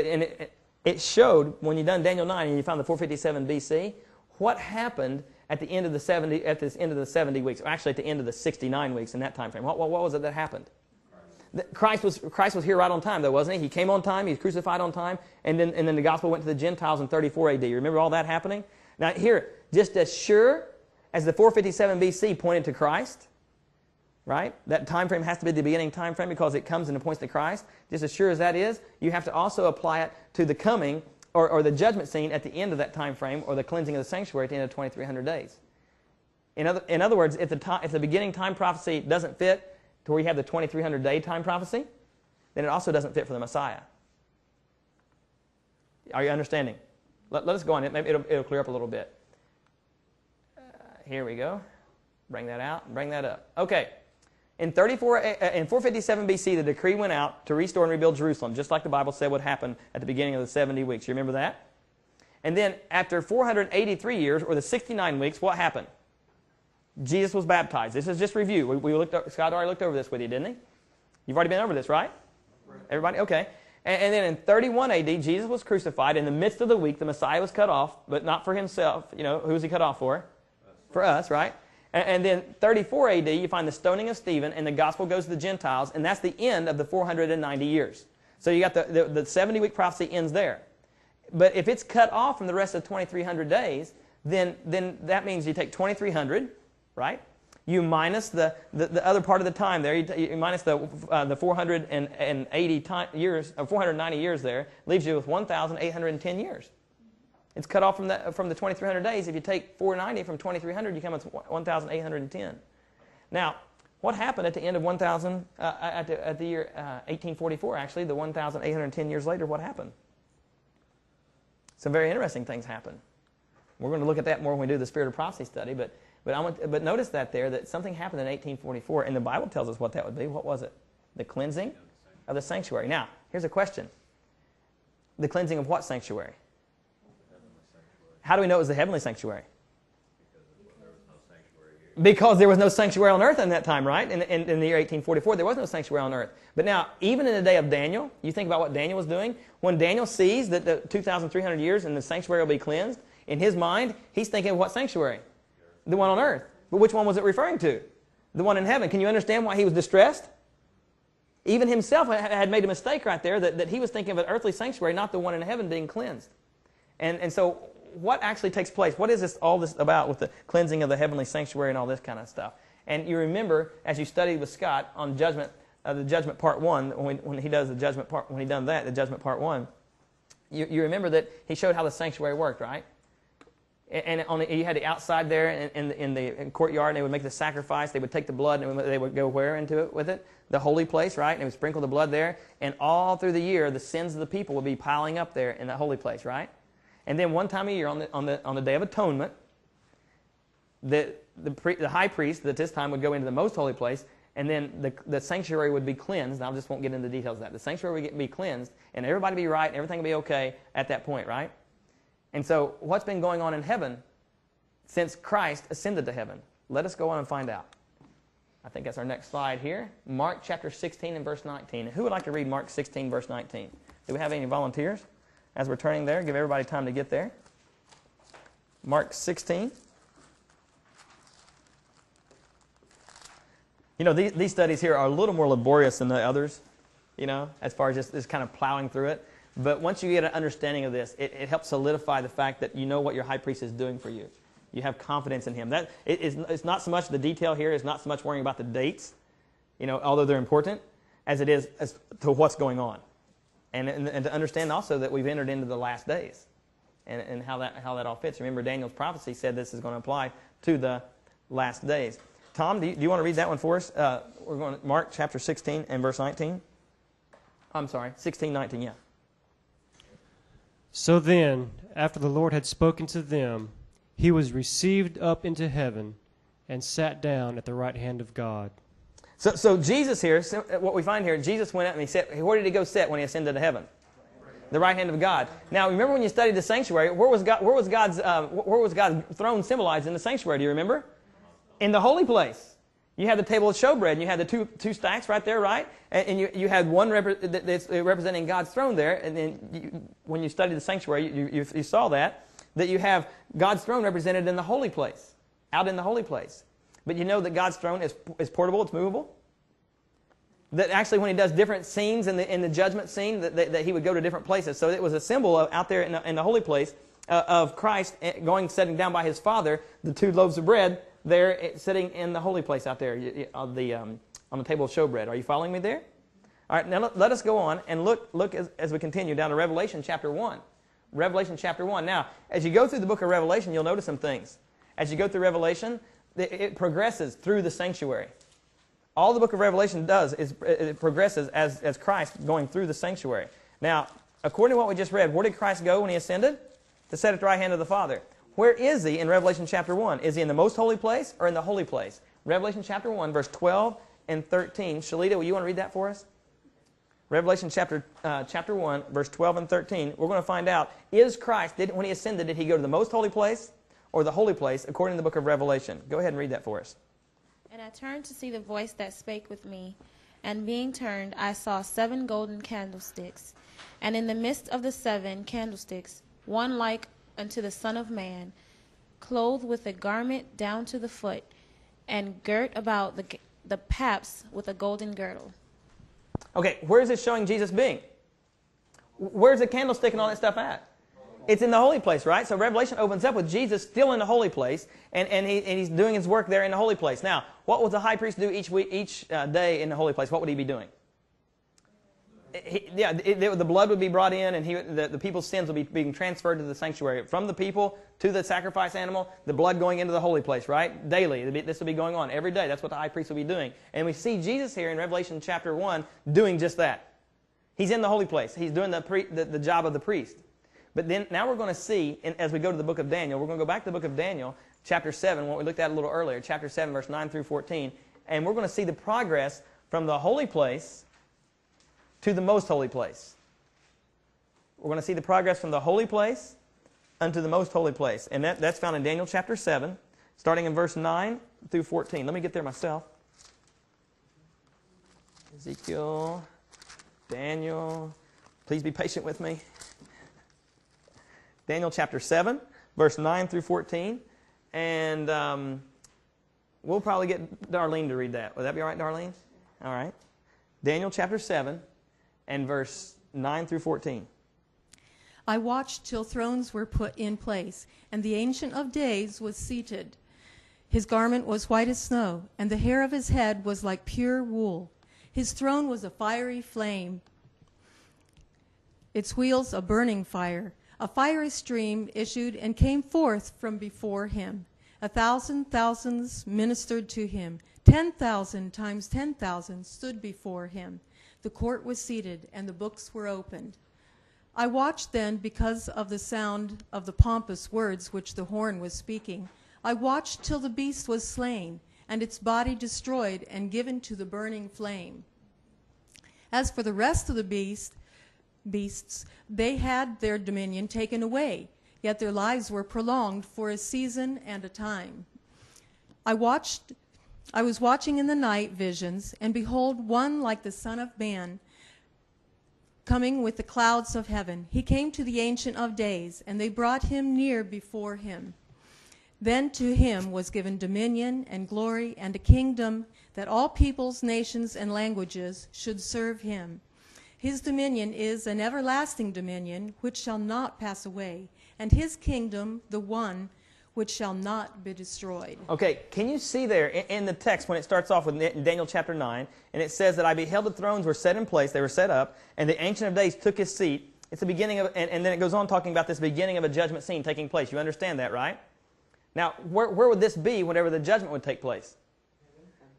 it showed, when you done Daniel 9 and you found the 457 BC, what happened at the end of the 70 weeks, or actually at the end of the 69 weeks in that time frame. What was it that happened? Christ was here right on time, though, wasn't he? He came on time, he was crucified on time, and then the gospel went to the Gentiles in 34 AD. You remember all that happening? Now here, just as sure as the 457 BC pointed to Christ, right? That time frame has to be the beginning time frame because it comes and it points to Christ. Just as sure as that is, you have to also apply it to the coming or the judgment scene at the end of that time frame, or the cleansing of the sanctuary at the end of 2,300 days. In other words, if the beginning time prophecy doesn't fit to where you have the 2,300 day time prophecy, then it also doesn't fit for the Messiah. Are you understanding? Let us go on. Maybe it'll clear up a little bit. Here we go. Bring that out. Bring that up. Okay. In 457 BC, the decree went out to restore and rebuild Jerusalem, just like the Bible said would happen at the beginning of the 70 weeks. You remember that? And then after 483 years, or the 69 weeks, what happened? Jesus was baptized. This is just review. Scott already looked over this with you, didn't he? You've already been over this, right? Everybody? Okay. And then in 31 AD, Jesus was crucified. In the midst of the week, the Messiah was cut off, but not for himself. You know, who was he cut off for? For us, right? And then 34 AD, you find the stoning of Stephen, and the gospel goes to the Gentiles, and that's the end of the 490 years. So you got the 70-week prophecy ends there. But if it's cut off from the rest of 2,300 days, then that means you take 2,300, right? You minus the other part of the time there. You minus the 480 years, 490 years there, leaves you with 1,810 years. It's cut off from the 2,300 days. If you take 490 from 2,300, you come with 1,810. Now, what happened at the end of at the year 1844? Actually, the 1,810 years later, what happened? Some very interesting things happened. We're going to look at that more when we do the Spirit of Prophecy study. But notice that something happened in 1844, and the Bible tells us what that would be. What was it? The cleansing of the sanctuary. Now, here's a question: the cleansing of what sanctuary? How do we know it was the heavenly sanctuary? Because there was no sanctuary on earth in that time, right? In the year 1844, there was no sanctuary on earth. But now, even in the day of Daniel, you think about what Daniel was doing. When Daniel sees that the 2,300 years and the sanctuary will be cleansed, in his mind, he's thinking of what sanctuary? The one on earth. But which one was it referring to? The one in heaven. Can you understand why he was distressed? Even himself had made a mistake right there, that he was thinking of an earthly sanctuary, not the one in heaven being cleansed. And so what actually takes place? What is all this about with the cleansing of the heavenly sanctuary and all this kind of stuff? And you remember, as you studied with Scott on judgment, the judgment part 1, when he does the judgment part, when he done that, the judgment part 1, you remember that he showed how the sanctuary worked, right? And you had the outside there in the courtyard, and they would make the sacrifice. They would take the blood, and they would go where into it with it? The holy place, right? And they would sprinkle the blood there. And all through the year, the sins of the people would be piling up there in the holy place, right? And then one time a year, on the Day of Atonement, the high priest at this time would go into the most holy place, and then the sanctuary would be cleansed. I just won't get into the details of that. The sanctuary would be cleansed, and everybody would be right, and everything would be okay at that point, right? And so what's been going on in heaven since Christ ascended to heaven? Let us go on and find out. I think that's our next slide here. Mark chapter 16 and verse 19. Who would like to read Mark 16, verse 19? Do we have any volunteers? As we're turning there, give everybody time to get there. Mark 16. You know, these studies here are a little more laborious than the others, you know, as far as just kind of plowing through it. But once you get an understanding of this, it helps solidify the fact that you know what your high priest is doing for you. You have confidence in him. It's not so much the detail here. It's not so much worrying about the dates, you know, although they're important, as it is as to what's going on. And to understand also that we've entered into the last days and how that all fits. Remember, Daniel's prophecy said this is going to apply to the last days. Tom, do you want to read that one for us? We're going to Mark chapter 16 and verse 19. I'm sorry, 16, 19, yeah. So then, after the Lord had spoken to them, he was received up into heaven and sat down at the right hand of God. So Jesus here, what we find here, Jesus went out and he said, where did he go sit when he ascended to heaven? The right hand of God. Now, remember when you studied the sanctuary, where was God's throne symbolized in the sanctuary? Do you remember? In the holy place. You had the table of showbread, and you had the two stacks right there, right? And you had one that's representing God's throne there. And then when you studied the sanctuary, you saw that you have God's throne represented in the holy place, out in the holy place. But you know that God's throne is portable, it's movable? That actually when he does different scenes in the judgment scene, that he would go to different places. So it was a symbol of out there in the holy place of Christ sitting down by his Father, the 2 loaves of bread, there sitting in the holy place out there on the table of showbread. Are you following me there? All right, now let us go on and look as we continue down to Revelation chapter 1. Revelation chapter 1. Now, as you go through the book of Revelation, you'll notice some things. As you go through Revelation, it progresses through the sanctuary. All the book of Revelation does is it progresses as Christ going through the sanctuary. Now, according to what we just read, where did Christ go when he ascended? To sit at the right hand of the Father. Where is he in Revelation chapter 1? Is he in the most holy place or in the holy place? Revelation chapter 1, verse 12 and 13. Shalita, will you want to read that for us? Revelation chapter 1, verse 12 and 13. We're going to find out, is Christ, when he ascended, did he go to the most holy place or the holy place according to the book of Revelation? Go ahead and read that for us. And I turned to see the voice that spake with me. And being turned, I saw 7 golden candlesticks. And in the midst of the 7 candlesticks, one like unto the Son of Man, clothed with a garment down to the foot, and girt about the paps with a golden girdle. Okay, where is it showing Jesus being? Where's the candlestick and all that stuff at? It's in the holy place, right? So Revelation opens up with Jesus still in the holy place, and he's doing his work there in the holy place. Now, what would the high priest do each day in the holy place? What would he be doing? The blood would be brought in, and the people's sins would be being transferred to the sanctuary. From the people to the sacrifice animal, the blood going into the holy place, right? Daily. This will be going on every day. That's what the high priest will be doing. And we see Jesus here in Revelation chapter 1 doing just that. He's in the holy place. He's doing the job of the priest. But then now we're going to see, as we go to the book of Daniel, we're going to go back to the book of Daniel, chapter 7, what we looked at a little earlier, chapter 7, verse 9 through 14. And we're going to see the progress from the holy place to the most holy place. We're going to see the progress from the holy place unto the most holy place. And that's found in Daniel chapter 7, starting in verse 9 through 14. Let me get there myself. Ezekiel, Daniel, please be patient with me. Daniel chapter 7, verse 9 through 14. And we'll probably get Darlene to read that. Would that be all right, Darlene? All right. Daniel chapter 7 and verse 9 through 14. I watched till thrones were put in place, and the Ancient of Days was seated. His garment was white as snow, and the hair of his head was like pure wool. His throne was a fiery flame, its wheels a burning fire. A fiery stream issued and came forth from before him. 1,000 thousands ministered to him. 10,000 times 10,000 stood before him. The court was seated, and the books were opened. I watched then because of the sound of the pompous words which the horn was speaking. I watched till the beast was slain, and its body destroyed and given to the burning flame. As for the rest of the beasts, they had their dominion taken away, yet their lives were prolonged for a season and a time. I was watching in the night visions, and behold, one like the Son of Man, coming with the clouds of heaven. He came to the Ancient of Days, and they brought him near before him. Then to him was given dominion and glory and a kingdom, that all peoples, nations, and languages should serve him. His dominion is an everlasting dominion which shall not pass away, and his kingdom the one which shall not be destroyed. Okay, can you see there in the text when it starts off with Daniel chapter 9, and it says that I beheld the thrones were set in place, they were set up, and the Ancient of Days took his seat. It's the beginning of, and then it goes on talking about this beginning of a judgment scene taking place. You understand that, right? Now, where would this be whenever the judgment would take place?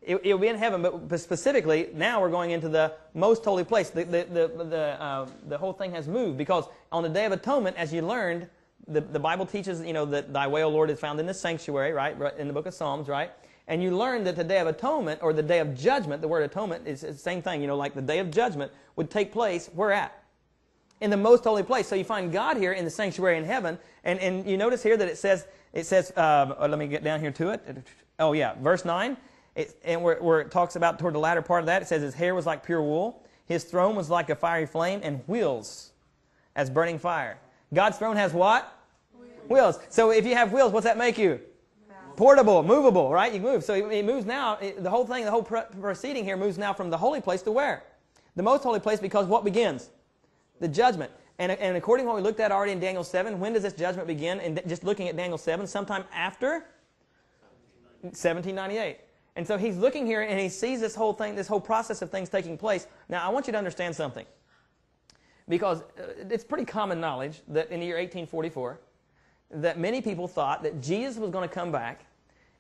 It would be in heaven, but specifically, now we're going into the most holy place. The whole thing has moved, because on the Day of Atonement, as you learned, the Bible teaches, that thy way, O Lord, is found in the sanctuary, right, in the book of Psalms, right? And you learn that the Day of Atonement, or the Day of Judgment, the word atonement is the same thing, like the Day of Judgment would take place, where at? In the most holy place. So you find God here in the sanctuary in heaven, and you notice here that it says, let me get down here to it. Oh yeah, verse 9. Where it talks about toward the latter part of that, it says his hair was like pure wool, his throne was like a fiery flame, and wheels as burning fire. God's throne has what? Wheels. So if you have wheels, what's that make you? Portable, movable, right? You move. So it moves now, the whole proceeding here moves now from the holy place to where? The most holy place, because what begins? The judgment. And according to what we looked at already in Daniel 7, when does this judgment begin? And just looking at Daniel 7, sometime after 1798. And so he's looking here and he sees this whole thing, this whole process of things taking place. Now, I want you to understand something. Because it's pretty common knowledge that in the year 1844, that many people thought that Jesus was going to come back,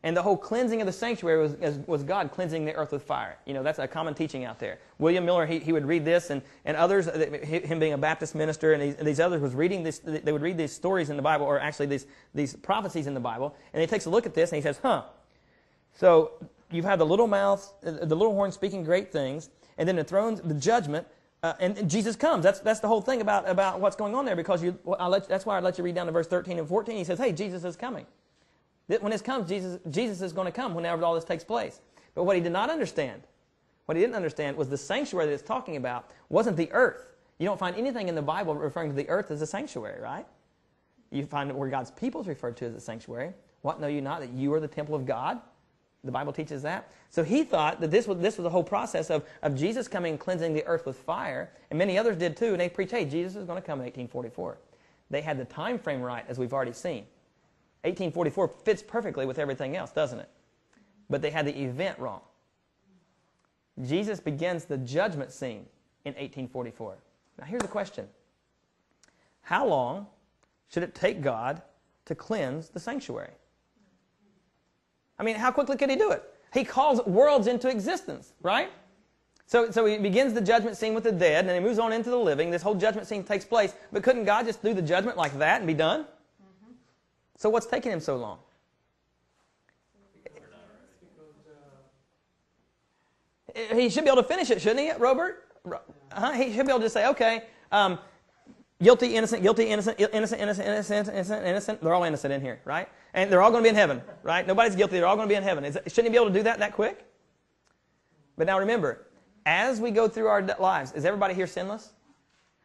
and the whole cleansing of the sanctuary was God cleansing the earth with fire. That's a common teaching out there. William Miller, he would read this, and others, him being a Baptist minister, and these others was reading this. They would read these stories in the Bible, or actually these prophecies in the Bible, and he takes a look at this and he says, so you've had the little mouth, the little horn speaking great things, and then the thrones, the judgment, and Jesus comes. That's the whole thing about what's going on there, because that's why I let you read down to verse 13 and 14. He says, hey, Jesus is coming. When this comes, Jesus is going to come whenever all this takes place. But what he didn't understand was the sanctuary that it's talking about wasn't the earth. You don't find anything in the Bible referring to the earth as a sanctuary, right? You find where God's people is referred to as a sanctuary. What, know you not that you are the temple of God? The Bible teaches that. So he thought that this was the whole process of Jesus coming and cleansing the earth with fire, and many others did too, and they preached, hey, Jesus is going to come in 1844. They had the time frame right, as we've already seen. 1844 fits perfectly with everything else, doesn't it? But they had the event wrong. Jesus begins the judgment scene in 1844. Now here's the question. How long should it take God to cleanse the sanctuary? I mean, how quickly could he do it? He calls worlds into existence, right? So he begins the judgment scene with the dead, and then he moves on into the living. This whole judgment scene takes place. But couldn't God just do the judgment like that and be done? Mm-hmm. So what's taking him so long? He should be able to finish it, shouldn't he, Robert? He should be able to just say, okay, guilty, innocent, guilty, innocent, innocent, innocent, innocent, innocent, innocent. They're all innocent in here, right? And they're all going to be in heaven, right? Nobody's guilty. They're all going to be in heaven. Shouldn't he be able to do that quick? But now remember, as we go through our lives, is everybody here sinless?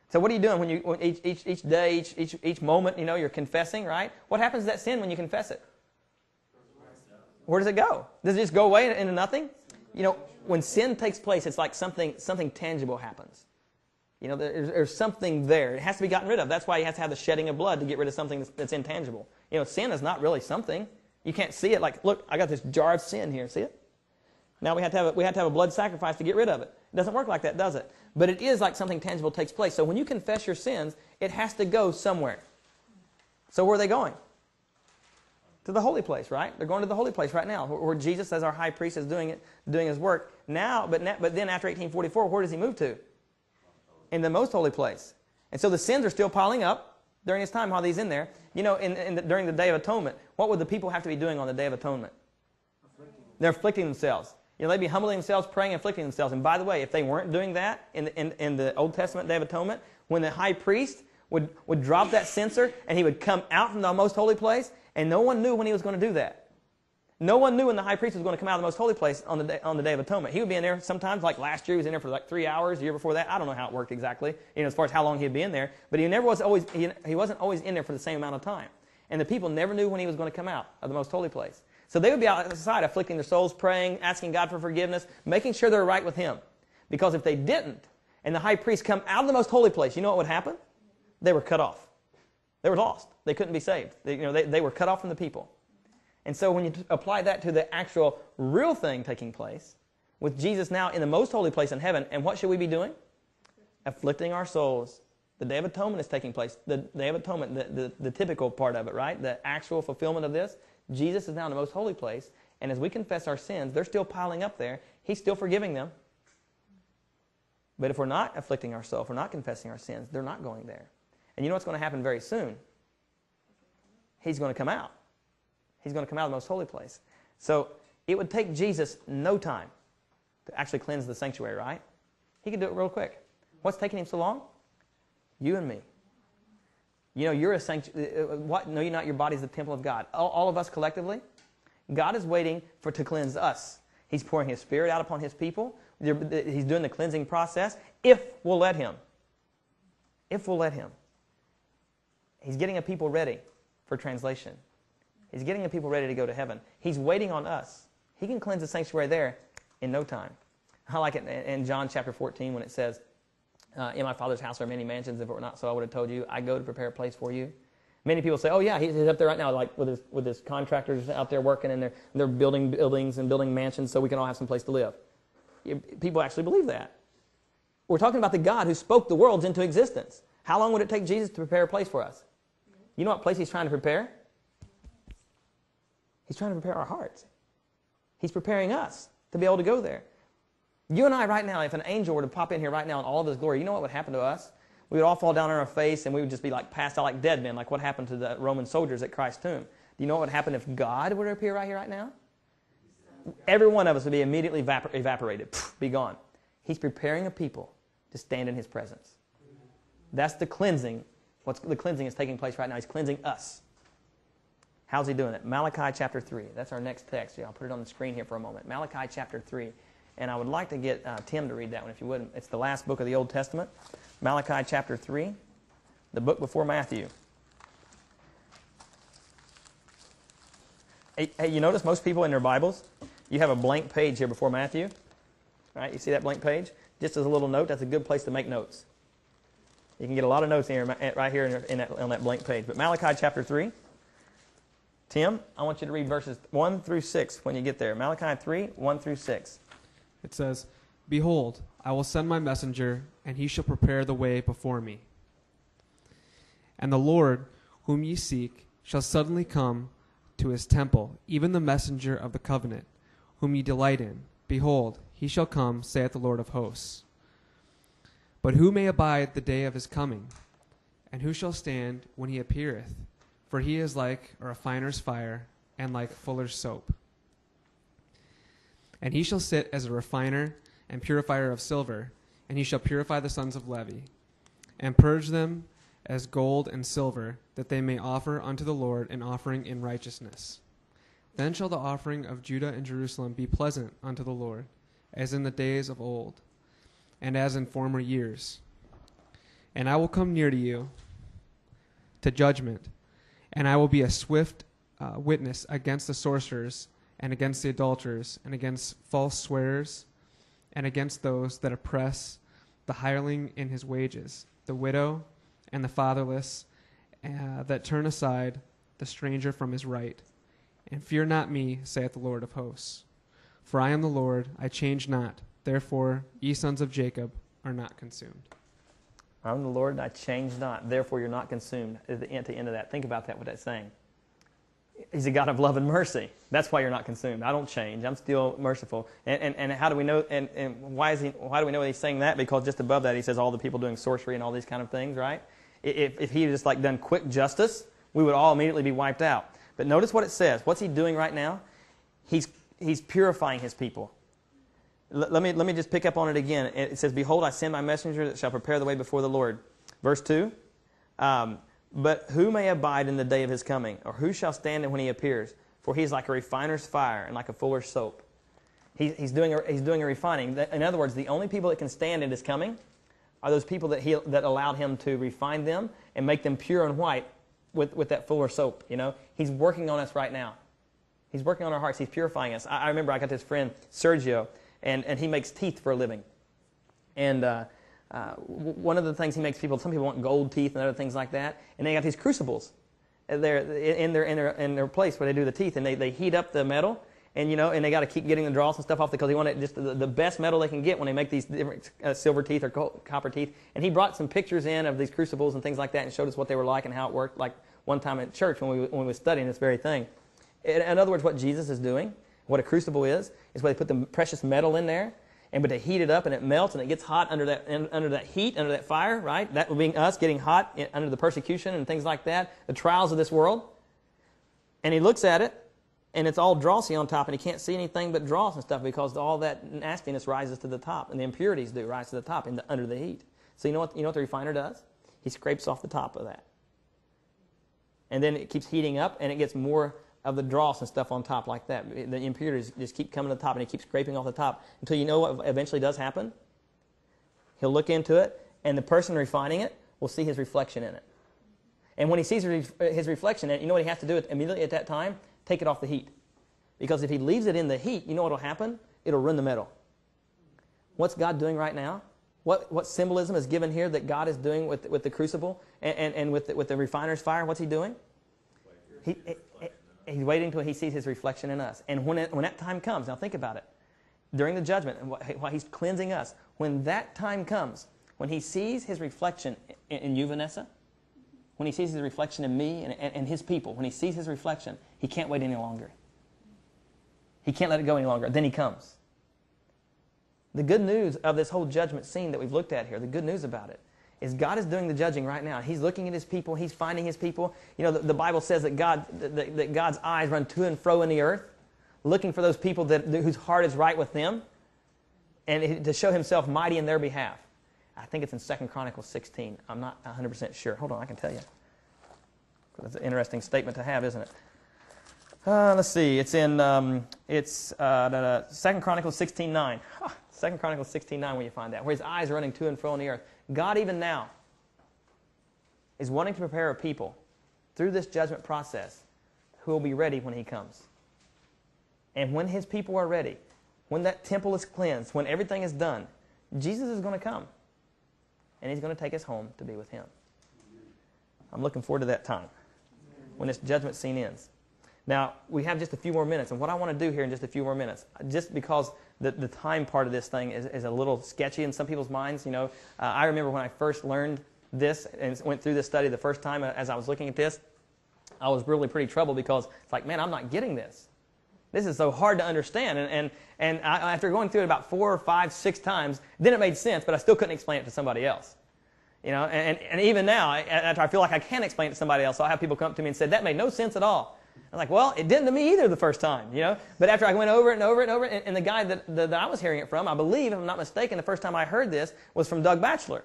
So what are you doing when each day, each moment, you're confessing, right? What happens to that sin when you confess it? Where does it go? Does it just go away into nothing? When sin takes place, it's like something tangible happens. There's something there. It has to be gotten rid of. That's why you have to have the shedding of blood to get rid of something that's intangible. Sin is not really something. You can't see it. Like, look, I got this jar of sin here. See it? Now we have to have a blood sacrifice to get rid of it. It doesn't work like that, does it? But it is like something tangible takes place. So when you confess your sins, it has to go somewhere. So where are they going? To the holy place, right? They're going to the holy place right now, where Jesus, as our high priest, is doing his work now. But then after 1844, where does he move to? In the most holy place. And so the sins are still piling up during his time while he's in there. During the Day of Atonement, what would the people have to be doing on the Day of Atonement? They're afflicting themselves. They'd be humbling themselves, praying, and afflicting themselves. And by the way, if they weren't doing that in the Old Testament Day of Atonement, when the high priest would drop that censer and he would come out from the most holy place, and no one knew when he was going to do that. No one knew when the high priest was going to come out of the most holy place on the Day of Atonement. He would be in there sometimes, like last year, he was in there for like 3 hours. The year before that, I don't know how it worked exactly, as far as how long he'd be in there. But he wasn't always in there for the same amount of time. And the people never knew when he was going to come out of the most holy place. So they would be outside afflicting their souls, praying, asking God for forgiveness, making sure they're right with Him. Because if they didn't, and the high priest come out of the most holy place, you know what would happen? They were cut off. They were lost. They couldn't be saved. They were cut off from the people. And so when you apply that to the actual real thing taking place, with Jesus now in the most holy place in heaven, and what should we be doing? Afflicting our souls. The Day of Atonement is taking place. The Day of Atonement, the typical part of it, right? The actual fulfillment of this. Jesus is now in the most holy place, and as we confess our sins, they're still piling up there. He's still forgiving them. But if we're not afflicting ourselves, we're not confessing our sins, they're not going there. And you know what's going to happen very soon? He's going to come out. He's going to come out of the most holy place. So it would take Jesus no time to actually cleanse the sanctuary, right? He could do it real quick. What's taking him so long? You and me. You know, you're a sanctuary. No, you're not. Your body's the temple of God. All of us collectively, God is waiting to cleanse us. He's pouring His Spirit out upon His people. He's doing the cleansing process if we'll let Him. If we'll let Him. He's getting a people ready for translation. He's getting a people ready to go to heaven. He's waiting on us. He can cleanse the sanctuary there in no time. I like it in John chapter 14 when it says, in my Father's house are many mansions. If it were not so, I would have told you. I go to prepare a place for you. Many people say, oh yeah, he's up there right now, like with his contractors out there working, and they're building buildings and building mansions so we can all have some place to live. People actually believe that. We're talking about the God who spoke the worlds into existence. How long would it take Jesus to prepare a place for us? You know what place He's trying to prepare? He's trying to prepare our hearts. He's preparing us to be able to go there. You and I right now, if an angel were to pop in here right now in all of His glory, you know what would happen to us? We would all fall down on our face and we would just be like passed out like dead men, like what happened to the Roman soldiers at Christ's tomb. Do you know what would happen if God were to appear right here right now? Every one of us would be immediately evaporated, be gone. He's preparing a people to stand in His presence. That's the cleansing. The cleansing is taking place right now. He's cleansing us. How's He doing it? Malachi chapter 3. That's our next text. Yeah, I'll put it on the screen here for a moment. Malachi chapter 3. And I would like to get Tim to read that one, if you would. It's the last book of the Old Testament. Malachi chapter 3, the book before Matthew. Hey, you notice most people in their Bibles, you have a blank page here before Matthew. Right? You see that blank page? Just as a little note, that's a good place to make notes. You can get a lot of notes here, right here on that blank page. But Malachi chapter 3. Tim, I want you to read verses 1 through 6 when you get there. Malachi 3, 1 through 6. It says, Behold, I will send my messenger, and he shall prepare the way before me. And the Lord, whom ye seek, shall suddenly come to His temple, even the messenger of the covenant, whom ye delight in. Behold, he shall come, saith the Lord of hosts. But who may abide the day of His coming? And who shall stand when He appeareth? For He is like a refiner's fire, and like fuller's soap. And He shall sit as a refiner and purifier of silver, and He shall purify the sons of Levi, and purge them as gold and silver, that they may offer unto the Lord an offering in righteousness. Then shall the offering of Judah and Jerusalem be pleasant unto the Lord, as in the days of old, and as in former years. And I will come near to you to judgment, and I will be a swift witness against the sorcerers, and against the adulterers, and against false swearers, and against those that oppress the hireling in his wages, the widow and the fatherless, that turn aside the stranger from his right. And fear not me, saith the Lord of hosts. For I am the Lord, I change not. Therefore, ye sons of Jacob are not consumed. I'm the Lord, I change not. Therefore, you're not consumed. At the end of that, think about that, what that's saying. He's a God of love and mercy. That's why you're not consumed. I don't change. I'm still merciful. And how do we know? And why do we know He's saying that? Because just above that, He says all the people doing sorcery and all these kind of things, right? If He had just like done quick justice, we would all immediately be wiped out. But notice what it says. What's He doing right now? He's purifying His people. Let me just pick up on it again. It says, Behold, I send my messenger that shall prepare the way before the Lord. Verse 2. But who may abide in the day of His coming? Or who shall stand when He appears? For He is like a refiner's fire and like a fuller's soap. He's doing a refining. In other words, the only people that can stand in His coming are those people that allowed Him to refine them and make them pure and white with that fuller soap. You know, He's working on us right now. He's working on our hearts. He's purifying us. I remember I got this friend, Sergio, and he makes teeth for a living. And one of the things he makes some people want gold teeth and other things like that. And they got these crucibles there in their place where they do the teeth, and they heat up the metal, and and they got to keep getting the dross and stuff off because they want it just the best metal they can get when they make these different silver teeth or copper teeth. And he brought some pictures in of these crucibles and things like that, and showed us what they were like and how it worked. Like one time at church when we were studying this very thing. In other words, what Jesus is doing, what a crucible is where they put the precious metal in there, but they heat it up and it melts and it gets hot under that heat, under that fire, right? That being us getting hot under the persecution and things like that, the trials of this world. And he looks at it, and it's all drossy on top, and he can't see anything but dross and stuff because all that nastiness rises to the top, and the impurities do rise to the top under the heat. So you know what the refiner does? He scrapes off the top of that. And then it keeps heating up, and it gets more of the dross and stuff on top like that. The impurities just keep coming to the top, and he keeps scraping off the top until you know what eventually does happen? He'll look into it, and the person refining it will see his reflection in it. And when he sees his reflection in it, you know what he has to do immediately at that time? Take it off the heat. Because if he leaves it in the heat, you know what will happen? It'll ruin the metal. What's God doing right now? What symbolism is given here that God is doing with the crucible and with the refiner's fire? What's he doing? He's waiting until he sees his reflection in us. And when that time comes, now think about it. During the judgment, and while he's cleansing us, when that time comes, when he sees his reflection in you, Vanessa, when he sees his reflection in me and his people, when he sees his reflection, he can't wait any longer. He can't let it go any longer. Then he comes. The good news of this whole judgment scene that we've looked at here, the good news about it, is God is doing the judging right now. He's looking at his people. He's finding his people. The Bible says that God's eyes run to and fro in the earth, looking for those people whose heart is right with them, and to show himself mighty in their behalf. I think it's in 2 Chronicles 16. I'm not 100% sure. Hold on, I can tell you. That's an interesting statement to have, isn't it? Let's see. It's in 2 Chronicles 16:9. 2 Chronicles 16:9 when you find that, where his eyes are running to and fro in the earth. God even now is wanting to prepare a people through this judgment process who will be ready when he comes. And when his people are ready, when that temple is cleansed, when everything is done, Jesus is going to come. And he's going to take us home to be with him. I'm looking forward to that time when this judgment scene ends. Now, we have just a few more minutes. And what I want to do here in just a few more minutes, just because the time part of this thing is a little sketchy in some people's minds. I remember when I first learned this and went through this study the first time as I was looking at this, I was really pretty troubled because it's like, man, I'm not getting this. This is so hard to understand. And after going through it about 4 or 5, 6 times, then it made sense, but I still couldn't explain it to somebody else. And even now, after I feel like I can explain it to somebody else, I'll have people come up to me and say, that made no sense at all. I'm like, well, it didn't to me either the first time, But after I went over it and over it and over it, and the guy that I was hearing it from, I believe, if I'm not mistaken, the first time I heard this was from Doug Batchelor.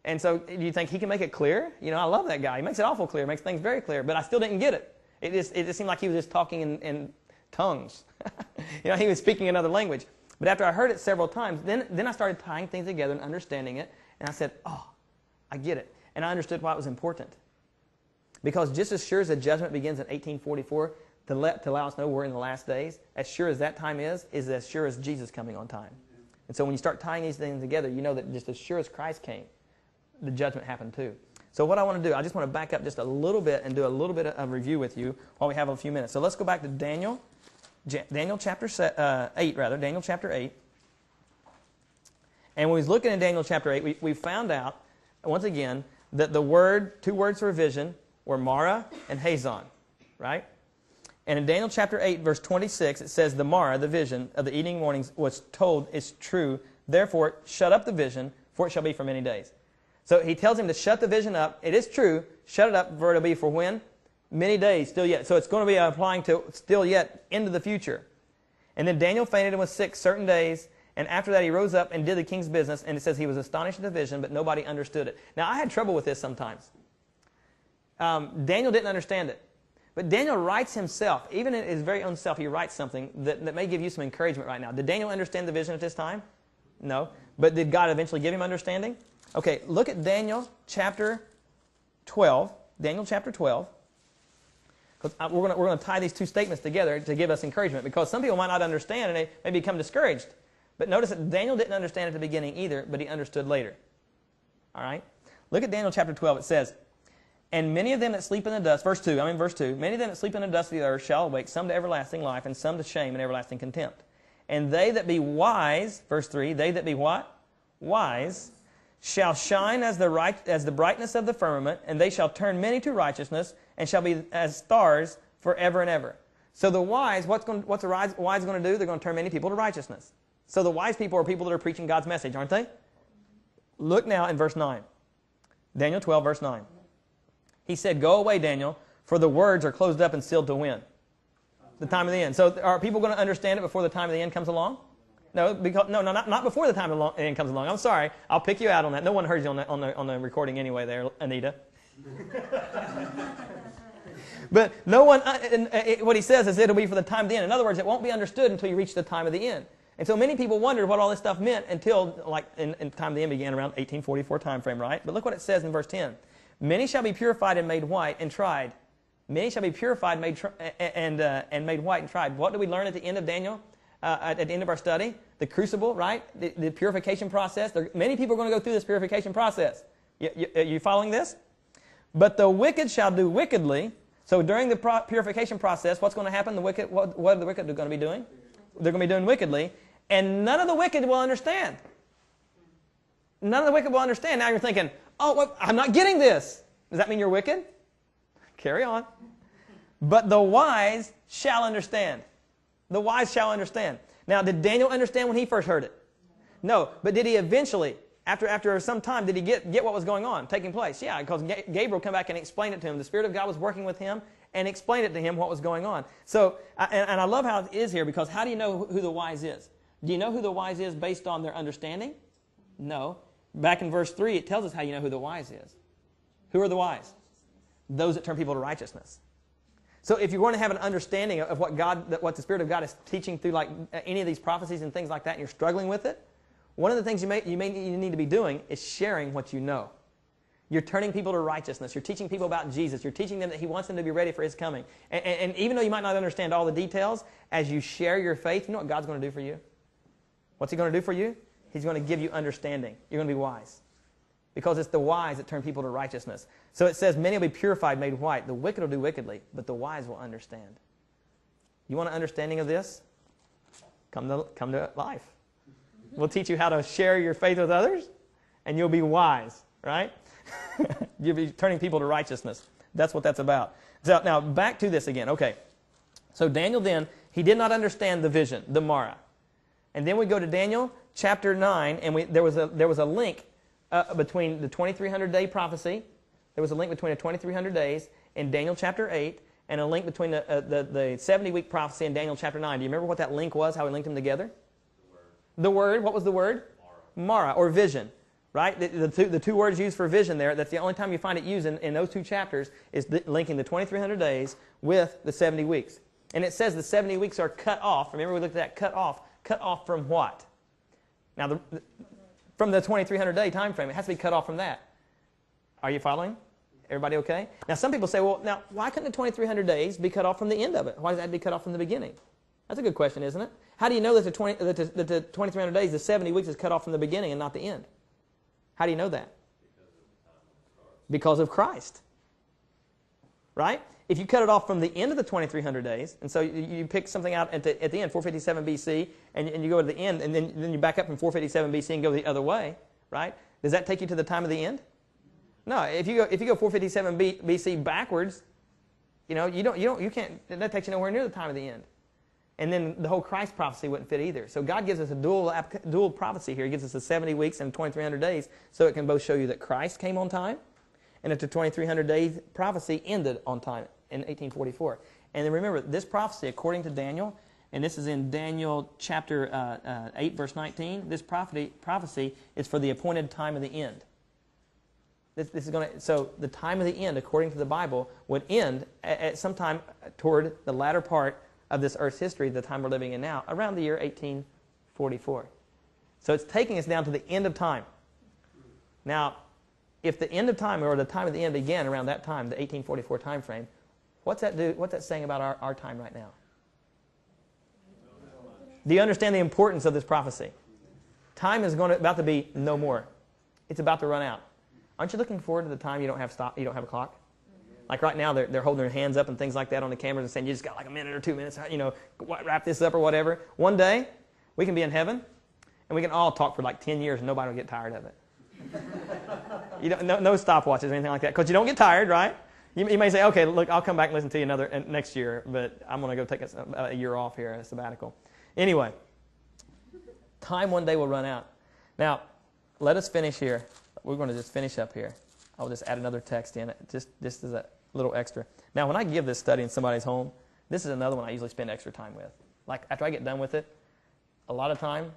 And so do you think he can make it clear? I love that guy. He makes it awful clear, makes things very clear, but I still didn't get it. It just seemed like he was just talking in tongues. He was speaking another language. But after I heard it several times, then I started tying things together and understanding it, and I said, oh, I get it. And I understood why it was important. Because just as sure as the judgment begins in 1844 to allow us to know we're in the last days, as sure as that time is as sure as Jesus coming on time. And so when you start tying these things together, you know that just as sure as Christ came, the judgment happened too. So what I want to do, I just want to back up just a little bit and do a little bit of review with you while we have a few minutes. So let's go back to Daniel chapter 8. And when we was looking at Daniel chapter 8, we found out, once again, that the two words for vision were Mara and Hazon, right? And in Daniel chapter 8, verse 26, it says, the Mara, the vision of the evening and mornings, was told is true. Therefore, shut up the vision, for it shall be for many days. So he tells him to shut the vision up. It is true. Shut it up, for it will be for when? Many days, still yet. So it's going to be applying to still yet into the future. And then Daniel fainted and was sick certain days. And after that, he rose up and did the king's business. And it says he was astonished at the vision, but nobody understood it. Now, I had trouble with this sometimes. Daniel didn't understand it. But Daniel writes himself, even in his very own self, he writes something that may give you some encouragement right now. Did Daniel understand the vision at this time? No. But did God eventually give him understanding? Okay, look at Daniel chapter 12. Daniel chapter 12. Because we're going to tie these two statements together to give us encouragement, because some people might not understand and they may become discouraged. But notice that Daniel didn't understand at the beginning either, but he understood later. All right? Look at Daniel chapter 12. It says, and many of them that sleep in the dust, verse 2, many of them that sleep in the dust of the earth shall awake, some to everlasting life, and some to shame and everlasting contempt. And they that be wise, verse 3, they that be what? Wise, shall shine as the brightness of the firmament, and they shall turn many to righteousness, and shall be as stars forever and ever. So the wise, what's the wise going to do? They're going to turn many people to righteousness. So the wise people are people that are preaching God's message, aren't they? Look now in verse 9. Daniel 12, verse 9. He said, go away, Daniel, for the words are closed up and sealed to when? The time of the end. So are people going to understand it before the time of the end comes along? No, not before the time of the end comes along. I'm sorry. I'll pick you out on that. No one heard you on the recording anyway there, Anita. But no one, what he says is it'll be for the time of the end. In other words, it won't be understood until you reach the time of the end. And so many people wondered what all this stuff meant until, like, in time of the end began around 1844 time frame, right? But look what it says in verse 10. Many shall be purified and made white and tried. Many shall be purified and made white and tried. What do we learn at the end of Daniel? At the end of our study? The crucible, right? The purification process. Many people are going to go through this purification process. You following this? But the wicked shall do wickedly. So during the purification process, what's going to happen? What are the wicked going to be doing? They're going to be doing wickedly. And none of the wicked will understand. None of the wicked will understand. Now you're thinking, oh, I'm not getting this. Does that mean you're wicked? Carry on. But the wise shall understand. The wise shall understand. Now, did Daniel understand when he first heard it? No. But did he eventually, after some time, did he get what was going on, taking place? Yeah, because Gabriel came back and explained it to him. The Spirit of God was working with him and explained it to him what was going on. So, and I love how it is here, because how do you know who the wise is? Do you know who the wise is based on their understanding? No. Back in verse 3, it tells us how you know who the wise is. Who are the wise? Those that turn people to righteousness. So if you're going to have an understanding of what the Spirit of God is teaching through like any of these prophecies and things like that, and you're struggling with it, one of the things you need to be doing is sharing what you know. You're turning people to righteousness. You're teaching people about Jesus. You're teaching them that He wants them to be ready for His coming. And even though you might not understand all the details, as you share your faith, you know what God's going to do for you? What's He going to do for you? He's going to give you understanding. You're going to be wise. Because it's the wise that turn people to righteousness. So it says, many will be purified, made white. The wicked will do wickedly, but the wise will understand. You want an understanding of this? Come to life. We'll teach you how to share your faith with others, and you'll be wise, right? You'll be turning people to righteousness. That's what that's about. So now, back to this again. Okay. So Daniel then, he did not understand the vision, the Mara. And then we go to Daniel chapter 9, and there was a link between the 2300-day prophecy. There was a link between the 2300 days in Daniel chapter 8 and a link between the 70-week prophecy in Daniel chapter 9. Do you remember what that link was, how he linked them together? The word. What was the word? Mara, or vision. Right? The two words used for vision there, that's the only time you find it used in those two chapters, is linking the 2300 days with the 70 weeks. And it says the 70 weeks are cut off. Remember we looked at that cut off. Cut off from what? Now, from the 2300-day time frame. It has to be cut off from that. Are you following? Everybody okay? Now, some people say, well, now, why couldn't the 2300 days be cut off from the end of it? Why does that have to be cut off from the beginning? That's a good question, isn't it? How do you know that the 2300 days, the 70 weeks, is cut off from the beginning and not the end? How do you know that? Because of Christ. Right? If you cut it off from the end of the 2300 days, and so you pick something out at the end, 457 BC, and you go to the end, and then you back up from 457 BC and go the other way, right? Does that take you to the time of the end? No. If you go 457 BC backwards, you can't. That takes you nowhere near the time of the end. And then the whole Christ prophecy wouldn't fit either. So God gives us a dual prophecy here. He gives us the 70 weeks and 2300 days, so it can both show you that Christ came on time, and that the 2300 days prophecy ended on time in 1844. And then remember, this prophecy, according to Daniel, and this is in Daniel chapter 8, verse 19, this prophecy is for the appointed time of the end. So the time of the end, according to the Bible, would end at some time toward the latter part of this earth's history, the time we're living in now, around the year 1844. So it's taking us down to the end of time. Now, if the end of time, or the time of the end began around that time, the 1844 time frame, What's that saying about our time right now? Do you understand the importance of this prophecy? Time is about to be no more. It's about to run out. Aren't you looking forward to the time you don't have a clock? Like right now, they're holding their hands up and things like that on the cameras and saying, you just got like a minute or 2 minutes, wrap this up or whatever. One day, we can be in heaven, and we can all talk for like 10 years and nobody will get tired of it. No stopwatches or anything like that, because you don't get tired, right? You may say, okay, look, I'll come back and listen to you next year, but I'm going to go take a year off here, a sabbatical. Anyway, time one day will run out. Now, let us finish here. We're going to just finish up here. I'll just add another text in, just as a little extra. Now, when I give this study in somebody's home, this is another one I usually spend extra time with. Like, after I get done with it, a lot of time,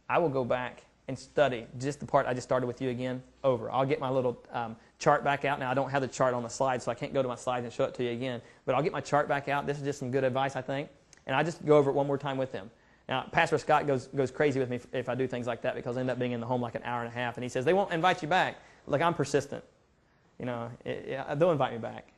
I will go back and study just the part I just started with you again over. I'll get my little chart back out. Now, I don't have the chart on the slide, so I can't go to my slides and show it to you again. But I'll get my chart back out. This is just some good advice, I think. And I just go over it one more time with them. Now, Pastor Scott goes crazy with me if I do things like that, because I end up being in the home like an hour and a half. And he says, they won't invite you back. Look, I'm persistent. They'll invite me back.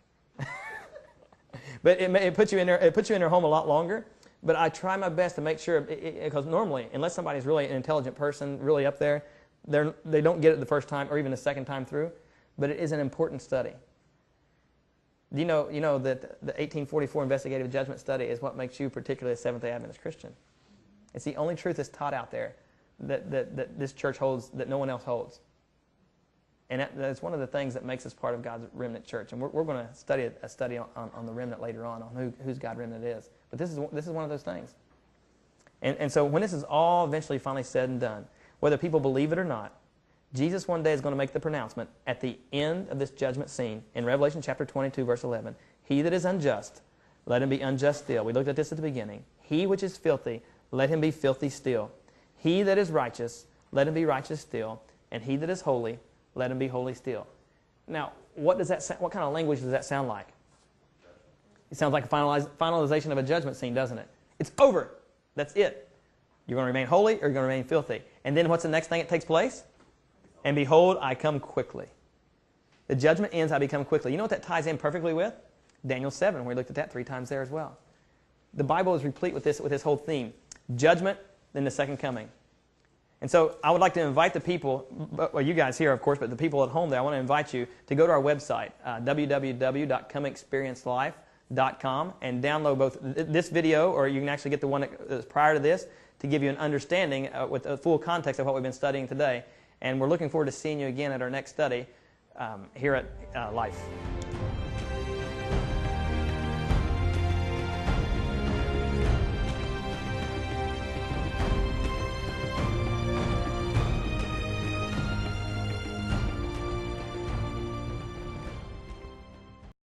But it puts you in their home a lot longer. But I try my best to make sure, because normally, unless somebody's really an intelligent person, really up there, they don't get it the first time or even the second time through. But it is an important study. Do you know that the 1844 investigative judgment study is what makes you particularly a Seventh-day Adventist Christian? It's the only truth that's taught out there that this church holds that no one else holds. And that's one of the things that makes us part of God's remnant church. And we're going to study a study on the remnant later on whose God's remnant is. But this is one of those things. And so when this is all eventually finally said and done, whether people believe it or not, Jesus one day is going to make the pronouncement at the end of this judgment scene in Revelation chapter 22, verse 11. He that is unjust, let him be unjust still. We looked at this at the beginning. He which is filthy, let him be filthy still. He that is righteous, let him be righteous still. And he that is holy, let him be holy still. Now, what kind of language does that sound like? It sounds like a finalization of a judgment scene, doesn't it? It's over. That's it. You're going to remain holy or you're going to remain filthy. And then what's the next thing that takes place? And behold, I come quickly. The judgment ends, I become quickly. You know what that ties in perfectly with? Daniel 7, we looked at that 3 times there as well. The Bible is replete with this whole theme. Judgment, then the second coming. And so I would like to invite the people, well, you guys here, of course, but the people at home there, I want to invite you to go to our website, www.comeexperiencelife.com, and download both this video, or you can actually get the one that's prior to this, to give you an understanding with the full context of what we've been studying today. And we're looking forward to seeing you again at our next study here at Life.